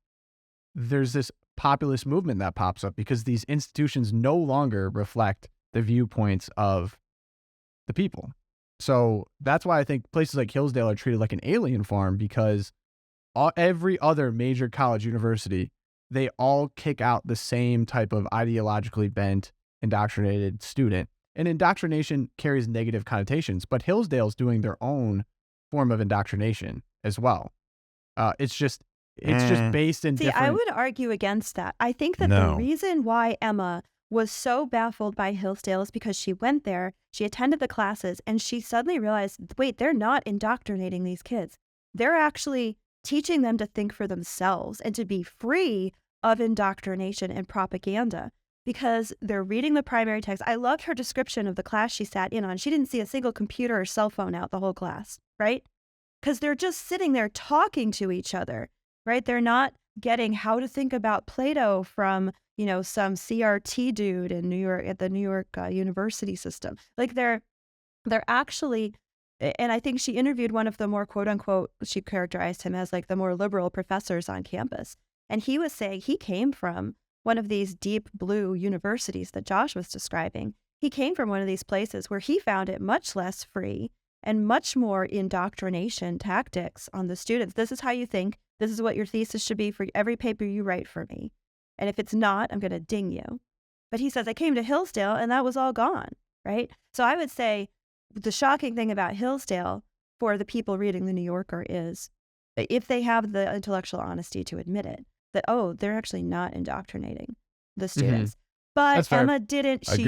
there's this populist movement that pops up because these institutions no longer reflect the viewpoints of the people. So that's why I think places like Hillsdale are treated like an alien farm, because every other major college university, they all kick out the same type of ideologically bent, indoctrinated student. And indoctrination carries negative connotations, but Hillsdale's doing their own form of indoctrination as well. It's just based in different. I would argue against that. I think that the reason why Emma was so baffled by Hillsdale is because she went there, she attended the classes, and she suddenly realized, wait, they're not indoctrinating these kids. They're actually teaching them to think for themselves and to be free of indoctrination and propaganda, because they're reading the primary text. I loved her description of the class she sat in on. She didn't see a single computer or cell phone out the whole class, right? Because they're just sitting there talking to each other, right? They're not getting how to think about Plato from, some CRT dude in New York at the New York University system. Like they're actually, and I think she interviewed one of the more quote unquote, she characterized him as like the more liberal professors on campus. And he was saying he came from one of these deep blue universities that Josh was describing. He came from one of these places where he found it much less free and much more indoctrination tactics on the students. This is how you think. This is what your thesis should be for every paper you write for me. And if it's not, I'm going to ding you. But he says, I came to Hillsdale and that was all gone, right? So I would say the shocking thing about Hillsdale for the people reading The New Yorker is that if they have the intellectual honesty to admit it, that, they're actually not indoctrinating the students. But Emma didn't, she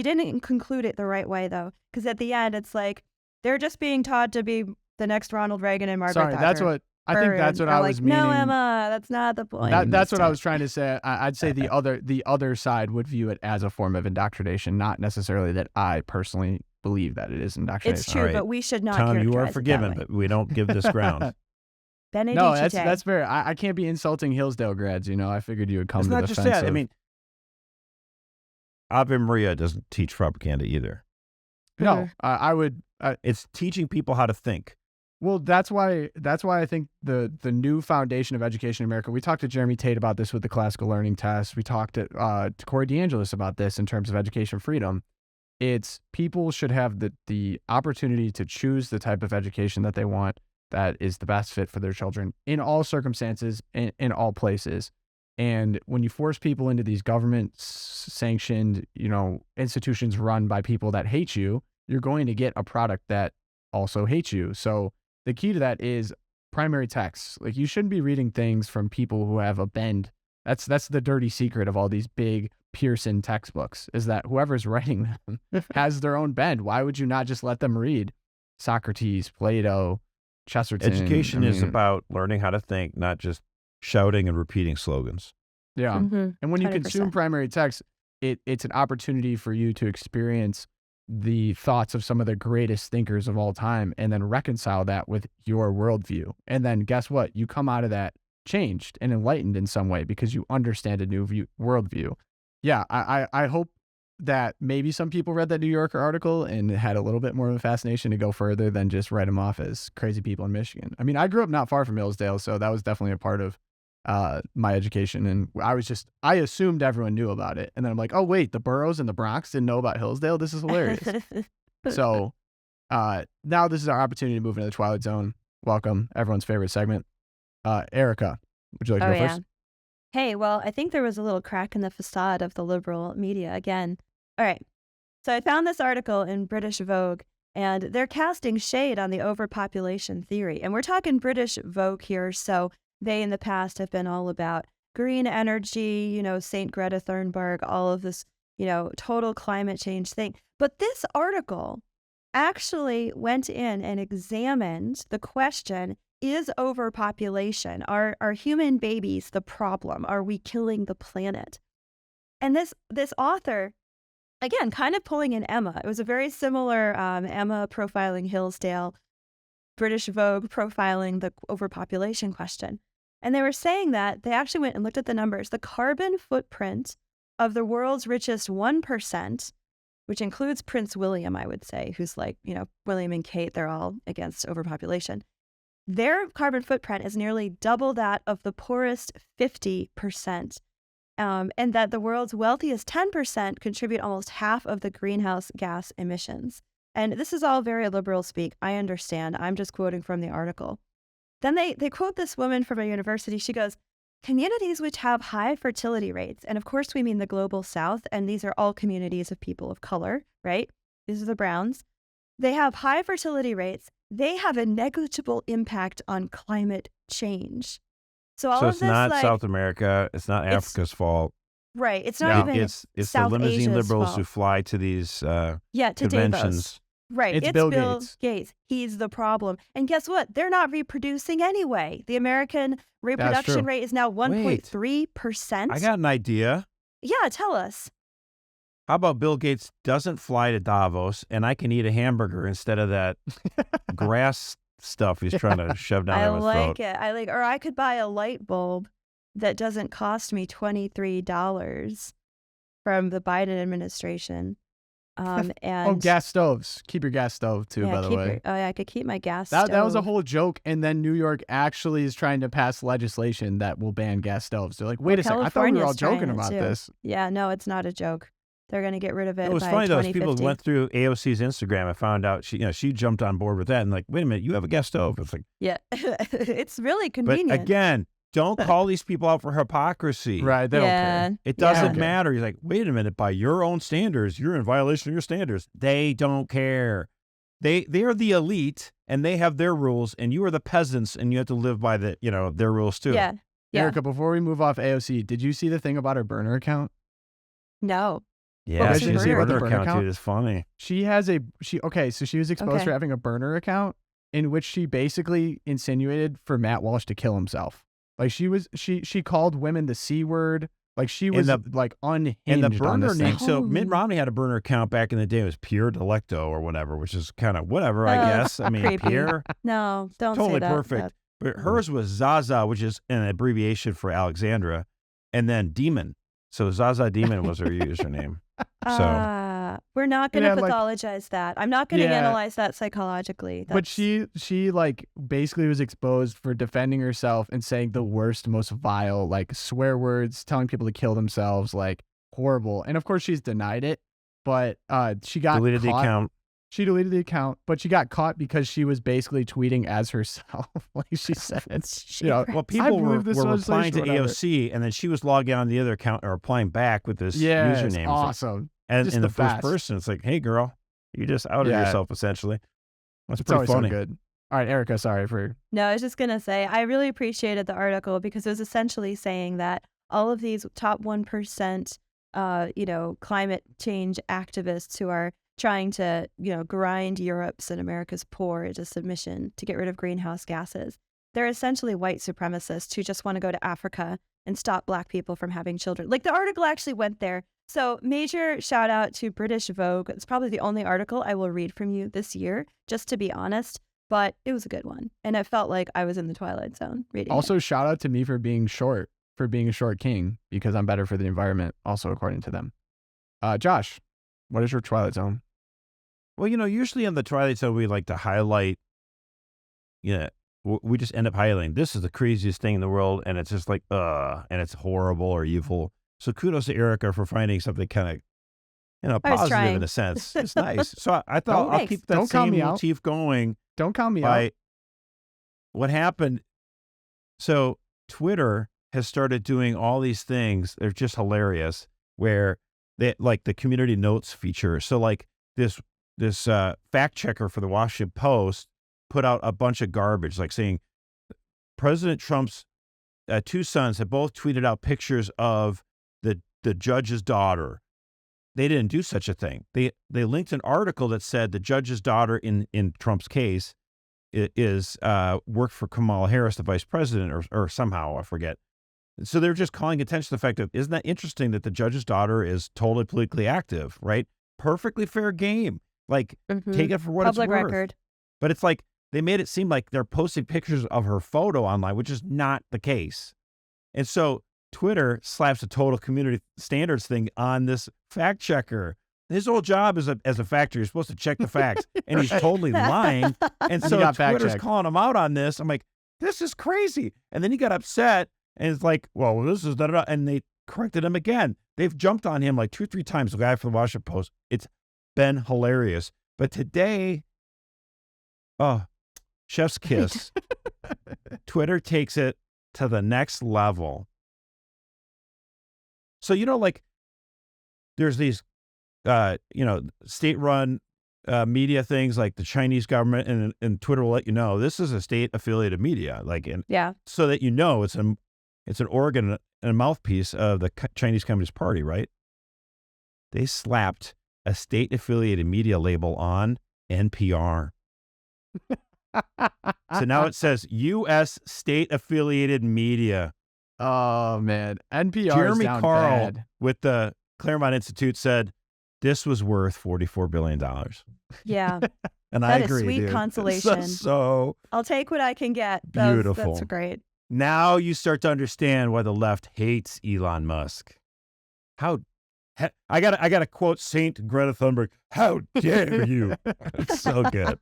didn't conclude it the right way though. Because at the end, it's like, they're just being taught to be the next Ronald Reagan and Margaret Thatcher. I think that's what I was meaning. No, Emma, that's not the point. That's what I was trying to say. I'd say the other side would view it as a form of indoctrination, not necessarily that I personally believe that it is indoctrination. It's true, but we should not. Tom, you are forgiven, but we don't give this ground. No, that's fair. I can't be insulting Hillsdale grads. I figured you would come to the defense. It's not just that. I mean, Ave Maria doesn't teach propaganda either. No, I would. It's teaching people how to think. Well, that's why I think the new foundation of education in America. We talked to Jeremy Tate about this with the classical learning test. We talked to Corey DeAngelis about this in terms of education freedom. It's people should have the opportunity to choose the type of education that they want, that is the best fit for their children in all circumstances, in all places. And when you force people into these government-sanctioned, institutions run by people that hate you, you're going to get a product that also hates you. So the key to that is primary texts. Like, you shouldn't be reading things from people who have a bend. That's the dirty secret of all these big Pearson textbooks, is that whoever's writing them has their own bend. Why would you not just let them read Socrates, Plato, Chesterton? Education is about learning how to think, not just shouting and repeating slogans. Yeah. Mm-hmm. And when you 100%. consume primary text, it's an opportunity for you to experience the thoughts of some of the greatest thinkers of all time and then reconcile that with your worldview. And then guess what? You come out of that changed and enlightened in some way because you understand a new worldview. Yeah, I hope that maybe some people read that New Yorker article and had a little bit more of a fascination to go further than just write them off as crazy people in Michigan. I mean, I grew up not far from Hillsdale, so that was definitely a part of my education. And I assumed everyone knew about it. And then I'm like, oh, wait, the boroughs and the Bronx didn't know about Hillsdale? This is hilarious. So now this is our opportunity to move into the Twilight Zone. Welcome, everyone's favorite segment. Erika, would you like to go first? Hey, well, I think there was a little crack in the facade of the liberal media again. All right. So I found this article in British Vogue, and they're casting shade on the overpopulation theory. And we're talking British Vogue here, so they in the past have been all about green energy, St. Greta Thunberg, all of this, total climate change thing. But this article actually went in and examined the question, is overpopulation, are human babies the problem? Are we killing the planet? And this author, again, kind of pulling in Emma. It was a very similar Emma profiling Hillsdale, British Vogue profiling the overpopulation question. And they were saying that they actually went and looked at the numbers. The carbon footprint of the world's richest 1%, which includes Prince William, I would say, who's like, William and Kate, they're all against overpopulation. Their carbon footprint is nearly double that of the poorest 50%, and that the world's wealthiest 10% contribute almost half of the greenhouse gas emissions. And this is all very liberal speak. I understand. I'm just quoting from the article. Then they quote this woman from a university. She goes, communities which have high fertility rates, and of course we mean the global south, and these are all communities of people of color, right? These are the Browns. They have high fertility rates. They have a negligible impact on climate change. So all So of it's this, not like, South America. It's not Africa's fault. right. It's not even It's the South limousine Asia's liberals fault. who fly to these To conventions. Davos. Right. It's It's Bill Bill Gates. Gates. He's the problem. And guess what? They're not reproducing anyway. The American reproduction true. rate is now 1.3%. I got an idea. Yeah, tell us. How about Bill Gates doesn't fly to Davos and I can eat a hamburger instead of that grass stuff he's trying to shove down I my throat? like it. Or I could buy a light bulb that doesn't cost me $23 from the Biden administration. And Oh, gas stoves. Keep your gas stove too, yeah, by the way. I could keep my gas That was a stove. whole joke, and then New York actually is trying to pass legislation that will ban gas stoves. They're like, wait a second, I thought we were all California's trying joking it about too. this. Yeah, no, it's not a joke. They're going to get rid of it It was by funny though, 2050. people went through AOC's Instagram and found out she jumped on board with that and like, wait a minute, you have a gas stove. It's like, Yeah, it's really but convenient. again, don't call these people out for hypocrisy. Right, they don't care. It doesn't Yeah. matter. He's like, wait a minute, by your own standards, you're in violation of your standards. They don't care. They are the elite and they have their rules, and you are the peasants and you have to live by their rules too. Yeah. Erika, before we move off AOC, did you see the thing about her burner account? No. Yeah, was she her has a burner burner account, account? dude. It's funny. She has so she was exposed Okay. for having a burner account in which she basically insinuated for Matt Walsh to kill himself. Like she called women the C word. Like she was like unhinged And the on burner this name, thing. so Mitt Romney had a burner account back in the day. It was Pierre Delecto or whatever, which is kind of whatever, I guess. I mean, creepy. Pierre, No, don't totally say that. perfect. But hers was Zaza, which is an abbreviation for Alexandra, and then Demon. So Zaza Demon was her username. We're not going to Yeah, like- pathologize that. I'm not going to Yeah. analyze that psychologically. But she like basically was exposed for defending herself and saying the worst, most vile, like swear words, telling people to kill themselves, like horrible. And of course she's denied it, but she got Deleted the caught. account. She deleted the account, but she got caught because she was basically tweeting as herself. Like she said, Well, people were believe this replying to legislation, whatever. AOC, and then she was logging on the other account or replying back with this Yes, username. It's like- awesome. And Just in the the first best. person, it's like, hey, girl, you just outed Yeah. yourself, essentially. That's It's pretty always so funny. good. All right, Erika, sorry for No, I was just going to say, I really appreciated the article because it was essentially saying that all of these top 1%, climate change activists who are trying to, grind Europe's and America's poor into submission to get rid of greenhouse gases, they're essentially white supremacists who just want to go to Africa and stop Black people from having children. Like the article actually went there. So major shout out to British Vogue. It's probably the only article I will read from you this year, just to be honest. But it was a good one. And I felt like I was in the Twilight Zone reading also it. shout out to me for being short, for being a short king, because I'm better for the environment, also according to them. Josh, what is your Twilight Zone? Well, usually on the Twilight Zone, we like to highlight, we just end up highlighting, this is the craziest thing in the world, and it's just like, and it's horrible or evil. So kudos to Erika for finding something kind of, I was positive trying. in a sense. It's nice. So I thought I'll Thanks. keep that Don't count same me out. motif going Don't count me out. by what happened. So Twitter has started doing all these things. They're just hilarious, where they like the community notes feature. So like this fact checker for the Washington Post put out a bunch of garbage, like saying President Trump's two sons have both tweeted out pictures of the judge's daughter. They didn't do such a thing. They linked an article that said the judge's daughter in Trump's case is worked for Kamala Harris, the vice president, or somehow, I forget. So they're just calling attention to the fact that, isn't that interesting that the judge's daughter is totally politically active, right? Perfectly fair game. Like, take it for what Public it's worth. record. But it's like, they made it seem like they're posting pictures of her photo online, which is not the case. And so Twitter slaps a total community standards thing on this fact checker. His whole job as a factor, you're supposed to check the facts, and he's totally lying. And so got fact Twitter's checked. calling him out on this. I'm like, this is crazy. And then he got upset, and it's like, well, this is da-da-da. And they corrected him again. They've jumped on him like 2 or 3 times, the guy from the Washington Post. It's been hilarious. But today, chef's kiss. Twitter takes it to the next level. So, like there's these, state-run media things like the Chinese government and Twitter will let you know this is a state-affiliated media, so that it's an organ and a mouthpiece of the Chinese Communist Party, right? They slapped a state-affiliated media label on NPR. So now it says U.S. state-affiliated media. Oh, man. NPR Jeremy sound Carl bad. with the Claremont Institute said this was worth $44 billion. Yeah. And That I is agree, sweet dude. consolation. So I'll take what I can get. beautiful. That's great. Now you start to understand why the left hates Elon Musk. I got to quote Saint Greta Thunberg. How dare you? It's so good.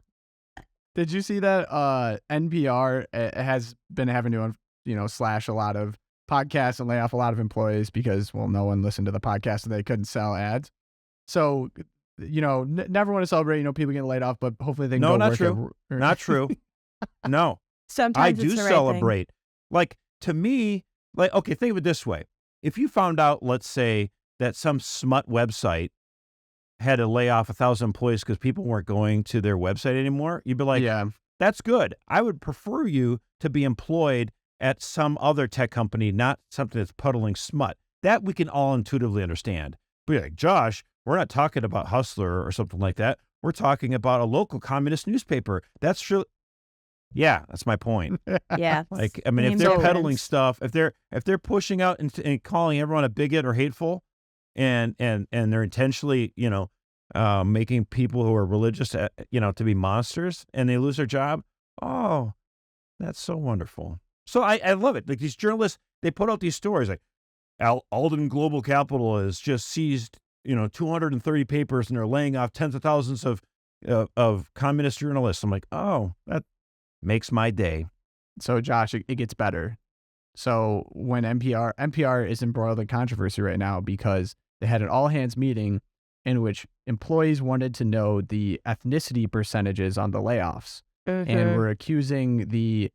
Did you see that NPR has been having to, slash a lot of podcasts and lay off a lot of employees because, no one listened to the podcast and they couldn't sell ads. So, never want to celebrate, people getting laid off, but hopefully they can go not work true. Not true. No. Sometimes I it's do the right celebrate. To me, okay, think of it this way. If you found out, let's say, that some smut website had to lay off 1,000 employees because people weren't going to their website anymore, you'd be like, yeah, that's good. I would prefer you to be employed at some other tech company, not something that's puddling smut. That we can all intuitively understand. But you're like, Josh, we're not talking about Hustler or something like that. We're talking about a local communist newspaper. That's true. Yeah, that's my point. Yeah. If they're peddling stuff, if they're pushing out and calling everyone a bigot or hateful, and they're intentionally, making people who are religious, to be monsters, and they lose their job. Oh, that's so wonderful. So I love it. Like these journalists, they put out these stories like Alden Global Capital has just seized, 230 papers and they're laying off tens of thousands of communist journalists. I'm like, oh, that makes my day. So Josh, it gets better. So when NPR is embroiled in controversy right now because they had an all hands meeting in which employees wanted to know the ethnicity percentages on the layoffs, and were accusing the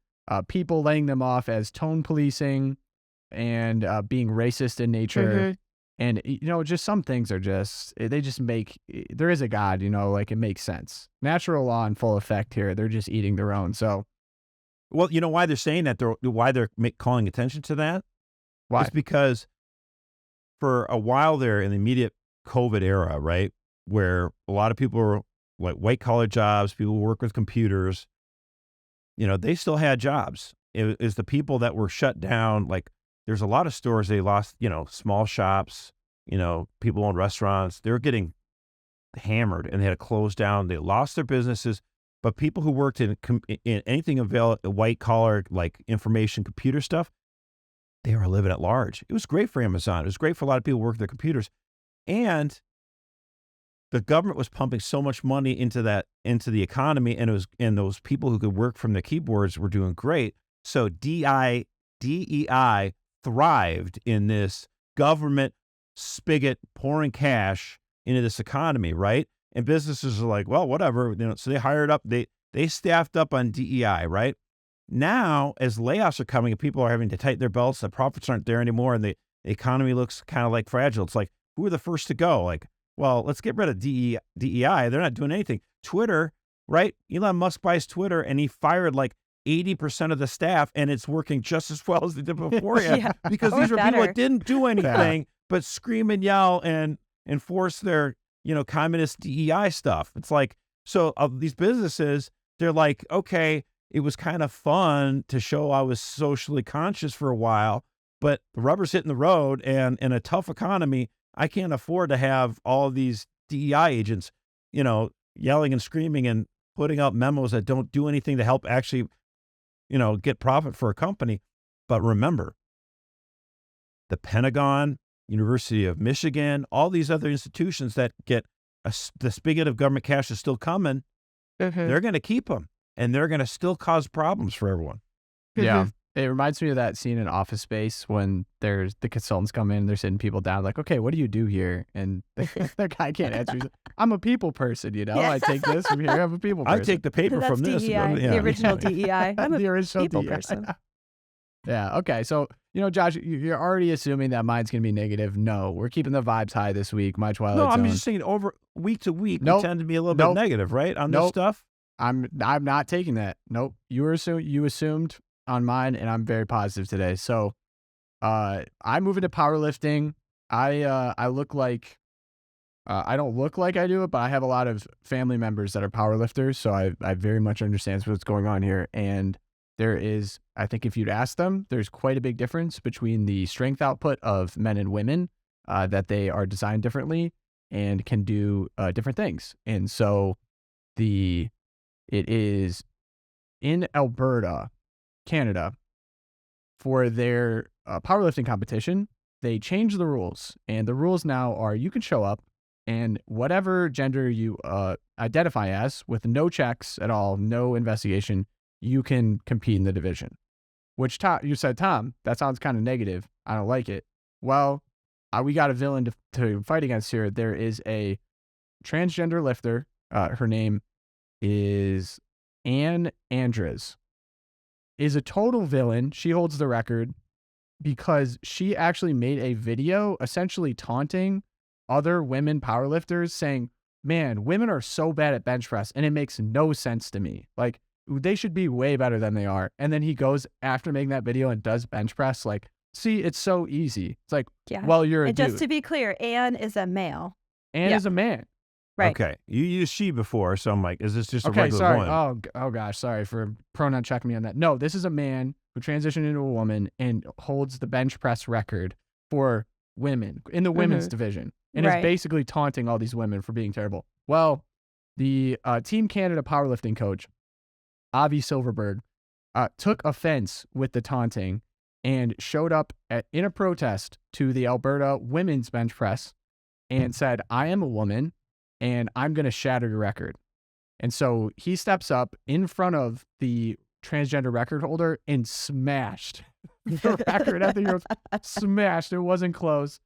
people laying them off as tone policing and being racist in nature. And, just some things are they just make, there is a God, it makes sense. Natural law in full effect here. They're just eating their own. So, well, you know why they're saying that? Why they're calling attention to that? Why? It's because for a while there in the immediate COVID era, right, where a lot of people were like white collar jobs, people who work with computers, they still had jobs. It was the people that were shut down. Like there's a lot of stores they lost, small shops, people own restaurants. They were getting hammered and they had to close down. They lost their businesses. But people who worked in anything white collar, like information computer stuff, they were living at large. It was great for Amazon. It was great for a lot of people who work their computers. And the government was pumping so much money into the economy, and those people who could work from the keyboards were doing great. So DEI thrived in this government spigot pouring cash into this economy, right? And businesses are like, well, whatever. So they hired up, they staffed up on DEI, right? Now, as layoffs are coming and people are having to tighten their belts, the profits aren't there anymore, and the economy looks kind of like fragile. It's like, who are the first to go? Like, well, let's get rid of DEI. They're not doing anything. Twitter, right? Elon Musk buys Twitter, and he fired like 80% of the staff, and it's working just as well as they did before. Because these were people that didn't do anything but scream and yell and enforce their, communist DEI stuff. It's like, so of these businesses, they're like, okay, it was kind of fun to show I was socially conscious for a while, but the rubber's hitting the road, and in a tough economy, I can't afford to have all of these DEI agents, yelling and screaming and putting out memos that don't do anything to help actually, get profit for a company. But remember, the Pentagon, University of Michigan, all these other institutions that get the spigot of government cash is still coming. They're going to keep them, and they're going to still cause problems for everyone. Yeah. It reminds me of that scene in Office Space when there's the consultants come in, they're sitting people down like, okay, what do you do here? And the guy can't answer. He's like, I'm a people person, you know? Yeah. I take this from here. I'm a people person. I take the paper That's from this. DEI, the original DEI. I'm The a original people DEI. person. Yeah. Okay. So, Josh, you're already assuming that mine's going to be negative. No, we're keeping the vibes high this week. My Twilight No, I'm Zone. just saying over week to week, Nope. we tend to be a little bit Nope. negative, right? On this Nope. stuff. I'm not taking that. Nope. You assumed on mine, and I'm very positive today. So, I move into powerlifting. I look like I don't look like I do it, but I have a lot of family members that are powerlifters, so I very much understand what's going on here. And there is, I think, if you'd ask them, there's quite a big difference between the strength output of men and women. That they are designed differently and can do different things. And so it is in Alberta, Canada, for their powerlifting competition, they changed the rules. And the rules now are you can show up and whatever gender you identify as, with no checks at all, no investigation, you can compete in the division. Which you said, Tom, that sounds kind of negative. I don't like it. Well, we got a villain to fight against here. There is a transgender lifter. Her name is Ann Andres. Is a total villain. She holds the record because she actually made a video essentially taunting other women powerlifters, saying, man, women are so bad at bench press and it makes no sense to me. Like, they should be way better than they are. And then he goes after making that video and does bench press. Like, see, it's so easy. It's like, Yeah. well, you're a And dude. just to be clear, Anne is a male. Ann Yeah. is a man. Right. Okay. You used she before, so I'm like, is this just a Okay, regular sorry. woman? Oh gosh, sorry for pronoun checking me on that. No, this is a man who transitioned into a woman and holds the bench press record for women in the women's division, and is Right. basically taunting all these women for being terrible. Well, the Team Canada powerlifting coach, Avi Silverberg, took offense with the taunting and showed up in a protest to the Alberta women's bench press and said, I am a woman and I'm going to shatter your record. And so he steps up in front of the transgender record holder and smashed the record. I think it was smashed. It wasn't close.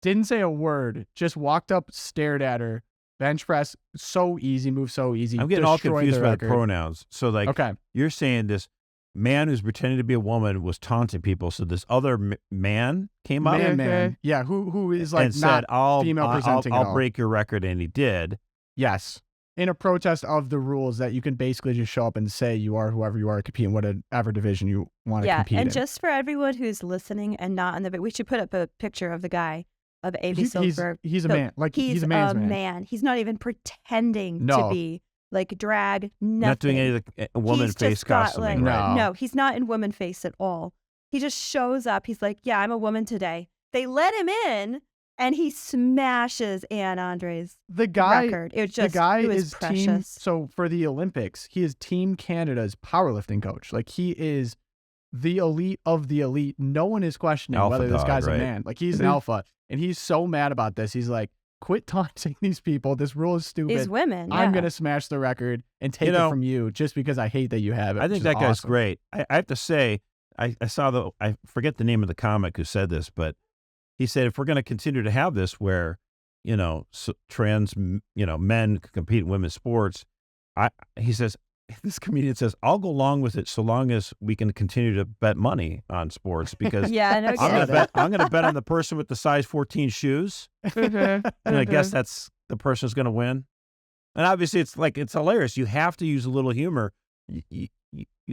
Didn't say a word. Just walked up, stared at her. Bench press, so easy, move so easy. I'm getting all destroyed confused by the record. pronouns. So, like, Okay. you're saying this man who's pretending to be a woman was taunting people. So this other man came up Man. Yeah, who is like and not said, "I'll female presenting at I'll all. break your record," and he did. Yes. In a protest of the rules that you can basically just show up and say you are whoever you are, compete in whatever division you want to Yeah. compete And in. just for everyone who's listening and not in the, we should put up a picture of the guy, of A.B. Silverberg. He's a So man. Like, he's a man's man. man. He's not even pretending No. to be like drag, nothing. Not doing any of the woman He's face just got, costuming, like, right? No. No, he's not in woman face at all. He just shows up. He's like, yeah, I'm a woman today. They let him in and he smashes Ann Andre's The guy, record. It was just, the guy it was is precious. team. So for the Olympics, he is Team Canada's powerlifting coach. Like, he is the elite of the elite. No one is questioning Alpha whether this dog, guy's right? a man. Like, he's an alpha, and he's so mad about this. He's like, quit taunting these people. This rule is stupid. These women. I'm yeah. gonna smash the record and take You know, it from you just because I hate that you have it. I which think is that guy's awesome. great. I have to say, I saw I forget the name of the comic who said this, but he said, if we're going to continue to have this where, trans, men can compete in women's sports, he says, this comedian says, I'll go along with it so long as we can continue to bet money on sports because Yeah, no I'm kidding. going to bet on the person with the size 14 shoes. And I guess that's the person who's going to win. And obviously it's hilarious. You have to use a little humor.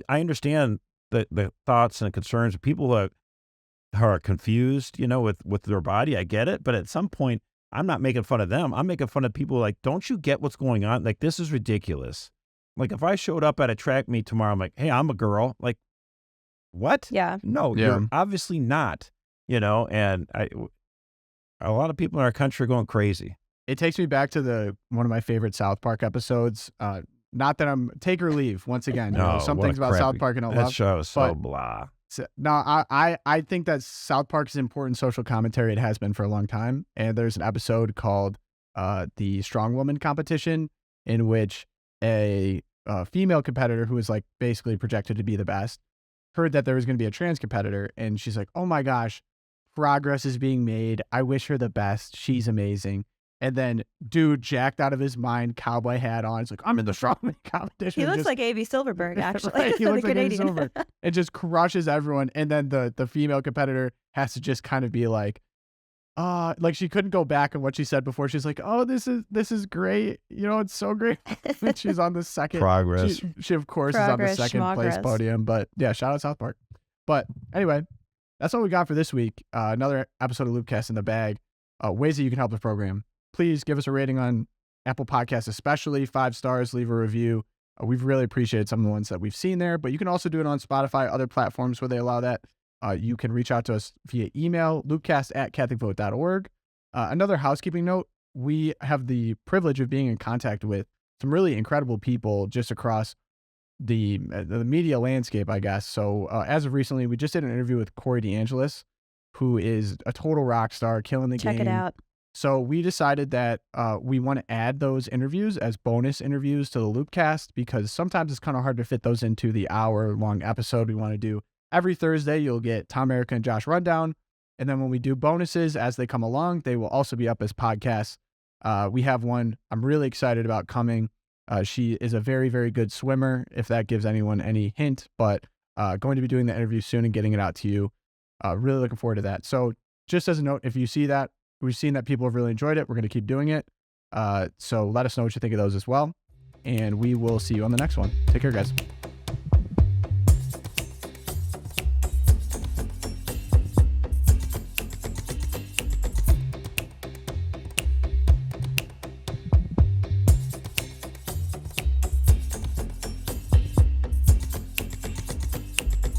I understand the thoughts and concerns of people who are confused, with their body. I get it. But at some point, I'm not making fun of them. I'm making fun of people like, don't you get what's going on? Like, this is ridiculous. Like, if I showed up at a track meet tomorrow, I'm like, hey, I'm a girl. Like, what? Yeah. No, Yeah. you're obviously not, and a lot of people in our country are going crazy. It takes me back to one of my favorite South Park episodes. Not that I'm take or leave once again. Some what a things about South crappy- Park I don't that love. show is so but- blah. No, I think that South Park is important social commentary. It has been for a long time. And there's an episode called the Strong Woman Competition, in which a female competitor who is like basically projected to be the best heard that there was going to be a trans competitor, and she's like, oh my gosh, progress is being made. I wish her the best. She's amazing. And then dude jacked out of his mind, cowboy hat on. It's like, I'm in the strongman competition. He looks like A.B. Silverberg, actually. Right, he the looks like A.B. Canadian. Silverberg. It just crushes everyone. And then the female competitor has to just kind of be like she couldn't go back on what she said before. She's like, oh, this is great. You know, it's so great. And she's on the second. Progress. She of course is on the Progress, second place schmogress. podium. But yeah, shout out South Park. But anyway, that's all we got for this week. Another episode of Loopcast in the bag. Ways that you can help the program. Please give us a rating on Apple Podcasts, especially 5 stars. Leave a review. We've really appreciated some of the ones that we've seen there, but you can also do it on Spotify, other platforms where they allow that. You can reach out to us via email, loopcast@catholicvote.org. Another housekeeping note, we have the privilege of being in contact with some really incredible people just across the media landscape, I guess. So as of recently, we just did an interview with Corey DeAngelis, who is a total rock star, killing the game. Check it out. So we decided that we want to add those interviews as bonus interviews to the Loopcast, because sometimes it's kind of hard to fit those into the hour-long episode we want to do. Every Thursday, you'll get Tom, Erika, and Josh rundown. And then when we do bonuses as they come along, they will also be up as podcasts. We have one I'm really excited about coming. She is a very, very good swimmer, if that gives anyone any hint, but going to be doing the interview soon and getting it out to you. Really looking forward to that. So just as a note, if you see that, we've seen that people have really enjoyed it. We're going to keep doing it. So let us know what you think of those as well. And we will see you on the next one. Take care, guys.